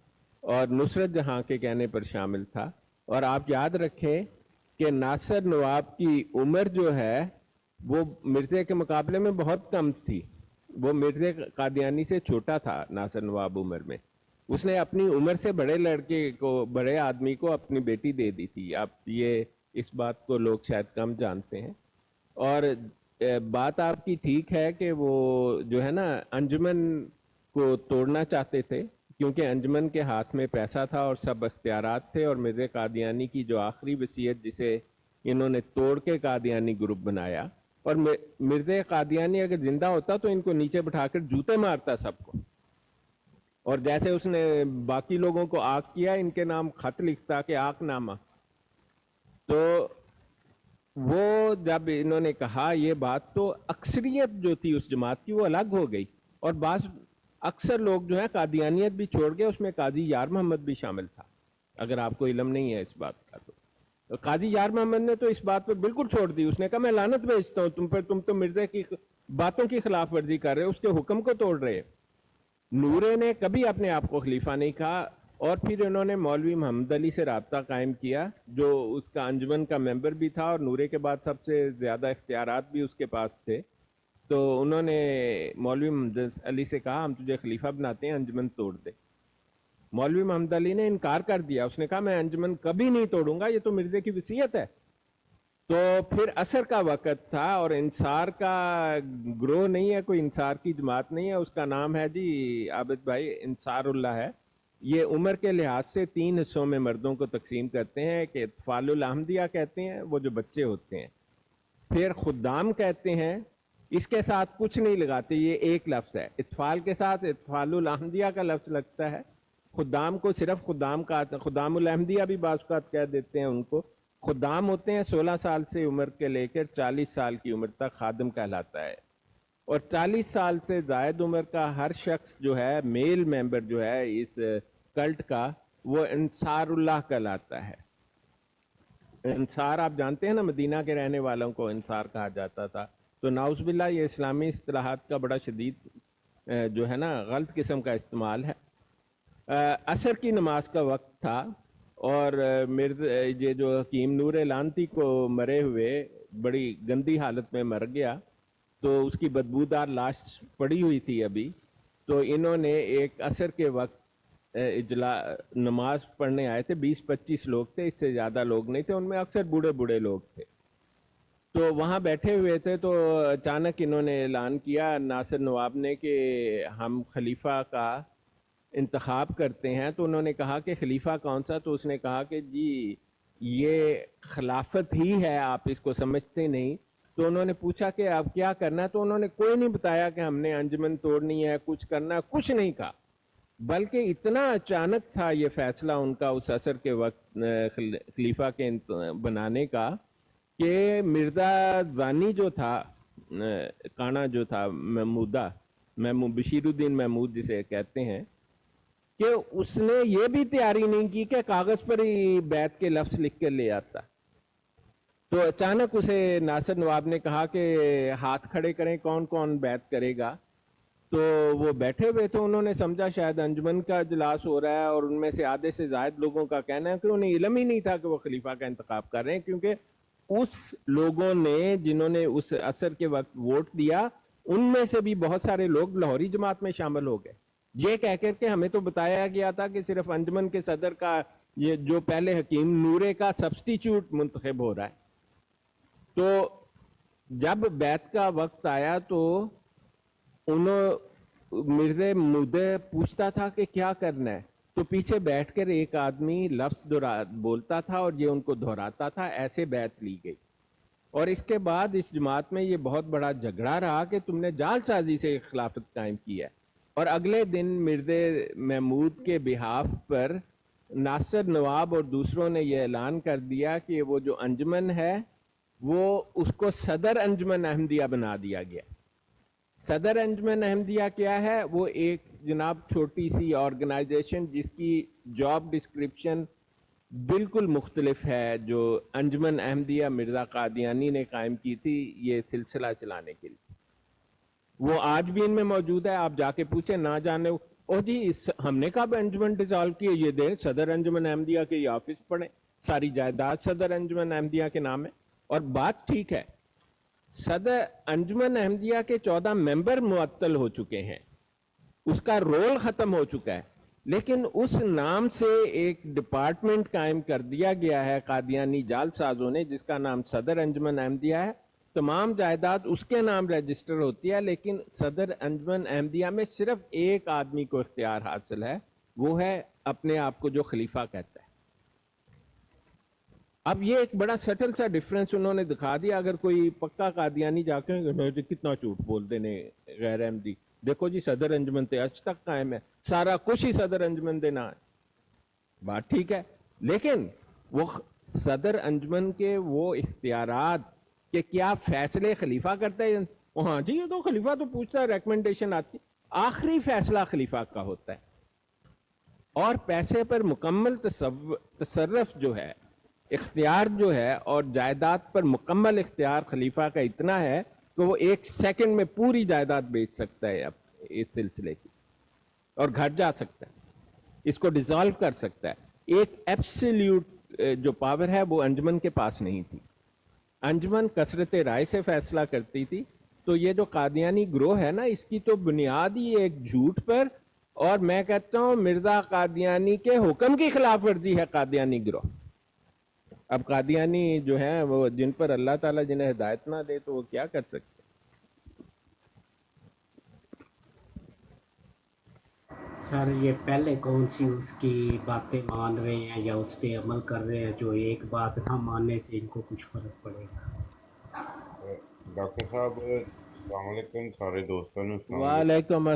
और नुसरत जहाँ के कहने पर शामिल था। और आप याद रखें कि नासिर नवाब की उम्र जो है वो मिर्ज़े के मुकाबले में बहुत कम थी। वो मिर्ज़े कादियानी से छोटा था नासिर नवाब उम्र में। उसने अपनी उम्र से बड़े लड़के को, बड़े आदमी को अपनी बेटी दे दी थी। अब ये इस बात को लोग शायद कम जानते हैं। और बात आपकी ठीक है कि वो जो है ना अंजुमन को तोड़ना चाहते थे, क्योंकि अंजुमन के हाथ में पैसा था और सब इख्तियारात थे। और मिर्ज़ा कादियानी की जो आखिरी वसीयत, जिसे इन्होंने तोड़ के कादियानी ग्रुप बनाया, और मिर्ज़ा कादियानी अगर जिंदा होता तो इनको नीचे बिठाकर जूते मारता सबको, और जैसे उसने बाकी लोगों को आग किया, इनके नाम खत लिखता कि आग नामा। तो वो जब इन्होंने कहा ये बात, तो अक्सरियत जो थी उस जमात की वो अलग हो गई, और बास अक्सर लोग जो है कादियानियत भी छोड़ गए। उसमें काजी यार मोहम्मद भी शामिल था, अगर आपको इल्म नहीं है इस बात का। तो काजी यार मोहम्मद ने तो इस बात पर बिल्कुल छोड़ दी। उसने कहा मैं लानत भेजता हूँ तुम पर, तुम तो मिर्ज़ा की बातों की खिलाफ वर्जी कर रहे हो, उसके हुक्म को तोड़ रहे। नूरे ने कभी अपने आप को खलीफा नहीं कहा। और फिर इन्होंने मौलवी मोहम्मद अली से राब्ता कायम किया, जो उसका अंजुमन का मेंबर भी था, और नूरे के बाद सबसे ज़्यादा इख्तियारात भी उसके पास थे। तो उन्होंने मौलवी मोहम्मद अली से कहा हम तुझे खलीफा बनाते हैं, अंजुमन तोड़ दे। मौलवी मोहम्मद अली ने इनकार कर दिया। उसने कहा मैं अंजुमन कभी नहीं तोड़ूंगा, ये तो मिर्ज़े की वसीयत है। तो फिर असर का वक़्त था और इंसार का ग्रोह नहीं है, कोई इंसार की जमात नहीं है, उसका नाम है जी आबिद भाई इंसारुल्लाह है। ये उम्र के लिहाज से 3 हिस्सों में मर्दों को तकसीम करते हैं कि इत्फालुल अहमदिया कहते हैं, वो जो बच्चे होते हैं, फिर खुद्दाम कहते हैं, इसके साथ कुछ नहीं लगाते, ये एक लफ्ज़ है। इत्फाल के साथ इत्फालुल अहमदिया का लफ्ज़ लगता है। खुद्दाम को सिर्फ खुद्दाम का, खुद्दामुल अहमदिया भी बाज़ औक़ात कह देते हैं उनको। खुद्दाम होते हैं 16 साल से उम्र के लेकर 40 साल की उम्र तक खादिम कहलाता है। और 40 साल से ज़ायद उम्र का हर शख्स जो है, मेल मेंबर जो है इस कल्ट का, वो इंसारुल्लाह कहलाता है। इंसार आप जानते हैं ना, मदीना के रहने वालों को इंसार कहा जाता था। तो नाउज़ुबिल्लाह ये इस्लामी इस्तिलाहात का बड़ा शदीद जो है ना गलत किस्म का इस्तेमाल है। असर की नमाज का वक्त था और ये जो हकीम नूर लानती को मरे हुए बड़ी गंदी हालत में मर गया, तो उसकी बदबूदार लाश पड़ी हुई थी अभी। तो इन्होंने एक असर के वक्त इजला नमाज पढ़ने आए थे, 20-25 लोग थे, इससे ज़्यादा लोग नहीं थे, उनमें अक्सर बूढ़े बूढ़े लोग थे। तो वहाँ बैठे हुए थे तो अचानक इन्होंने ऐलान किया नासिर नवाब ने कि हम खलीफा का इंतखाब करते हैं। तो उन्होंने कहा कि खलीफा कौन सा? तो उसने कहा कि जी ये खिलाफत ही है, आप इसको समझते नहीं। तो उन्होंने पूछा कि आप क्या करना है? तो उन्होंने कोई नहीं बताया कि हमने अंजुमन तोड़नी है, कुछ करना है, कुछ नहीं कहा। बल्कि इतना अचानक था ये फैसला उनका उस असर के वक्त खलीफा के बनाने का कि मिर्जा जानी जो था, काना जो था, बशीरुद्दीन महमूद जिसे कहते हैं, कि उसने ये भी तैयारी नहीं की कि कागज पर ही बैत के लफ्ज लिख कर ले आता। तो अचानक उसे नासिर नवाब ने कहा कि हाथ खड़े करें, कौन कौन बैत करेगा। तो वो बैठे हुए थे, उन्होंने समझा शायद अंजुमन का इजलास हो रहा है और उनमें से आधे से ज्यादा लोगों का कहना है कि उन्हें इल्म ही नहीं था कि वो खलीफा का इंतखाब कर रहे हैं, क्योंकि उस लोगों ने जिन्होंने उस असर के वक्त वोट दिया उनमें से भी बहुत सारे लोग लाहौरी जमात में शामिल हो गए। ये कह कर के हमें तो बताया गया था कि सिर्फ अंजुमन के सदर का, ये जो पहले हकीम नूरे का सब्स्टिट्यूट मुंतखब हो रहा है। तो जब बैत का वक्त आया तो मिर्ज़े मुद्दे पूछता था कि क्या करना है, तो पीछे बैठकर एक आदमी लफ्ज़ बोलता था और ये उनको दोहराता था, ऐसे बैत ली गई। और इसके बाद इस जमात में ये बहुत बड़ा झगड़ा रहा कि तुमने जालसाजी से खिलाफत कायम की है। और अगले दिन मिर्ज़े महमूद के बिहाफ पर नासिर नवाब और दूसरों ने यह ऐलान कर दिया कि वो जो अंजुमन है वो उसको सदर अंजुमन अहमदिया बना दिया गया। सदर अंजुमन अहमदिया क्या है? वो एक जनाब छोटी सी ऑर्गेनाइजेशन जिसकी जॉब डिस्क्रिप्शन बिल्कुल मुख्तलिफ है जो अंजुमन अहमदिया मिर्ज़ा कादियानी ने कायम की थी ये सिलसिला चलाने के लिए। वो आज भी इनमें मौजूद है, आप जाके पूछे ना जाने, ओ जी हमने कब अंजुमन डिसॉल्व की, ये दे सदर अंजुमन अहमदिया के ऑफिस पढ़े, सारी जायदाद सदर अंजुमन अहमदिया के नाम है। और बात ठीक है, सदर अंजुमन अहमदिया के 14 मेंबर मुअत्तल हो चुके हैं, उसका रोल खत्म हो चुका है, लेकिन उस नाम से एक डिपार्टमेंट कायम कर दिया गया है कादियानी जालसाजों ने, जिसका नाम सदर अंजुमन अहमदिया है। तमाम जायदाद उसके नाम रजिस्टर होती है, लेकिन सदर अंजुमन अहमदिया में सिर्फ एक आदमी को इख्तियार हासिल है, वो है अपने आप को जो खलीफा कहता है। अब ये एक बड़ा सटल सा डिफरेंस उन्होंने दिखा दिया। अगर कोई पक्का कादियानी जाकर कितना झूठ बोल देने गैर अहमदी, देखो जी सदर अंजुमन ते आज तक कायम है, सारा कुछ ही सदर अंजुमन देना है, बात ठीक है। लेकिन वो सदर अंजुमन के वो इख्तियारात कि क्या फैसले खलीफा करता है, हाँ जी ये तो खलीफा तो पूछता है, रिकमेंडेशन आती, आखिरी फैसला खलीफा का होता है। और पैसे पर मुकम्मल तसर्रुफ जो है, इख्तियार जो है, और जायदाद पर मुकम्मल इख्तियार खलीफा का इतना है कि वो 1 सेकंड में पूरी जायदाद बेच सकता है अब इस सिलसिले की, और घट जा सकता है, इसको डिसॉल्व कर सकता है। एक एब्सोल्यूट जो पावर है वो अंजुमन के पास नहीं थी। अंजुमन कसरत राय से फैसला करती थी। तो ये जो कादियानी ग्रोह है ना, इसकी तो बुनियाद ही एक झूठ पर, और मैं कहता हूं मिर्जा कादियानी के हुक्म की खिलाफ वर्जी है कादियानी ग्रोह। अब कादियानी जो है वो जिन पर अल्लाह ताला जिन्हें हिदायत ना दे तो वो क्या कर सकते। सर ये पहले कौन सी उसकी बातें मान रहे हैं या उस पर अमल कर रहे हैं, जो एक बात ना मानने से इनको कुछ फर्क पड़ेगा। डॉक्टर साहब अस्सलाम वालेकुम सारे दोस्तों ਨੂੰ वालेकुम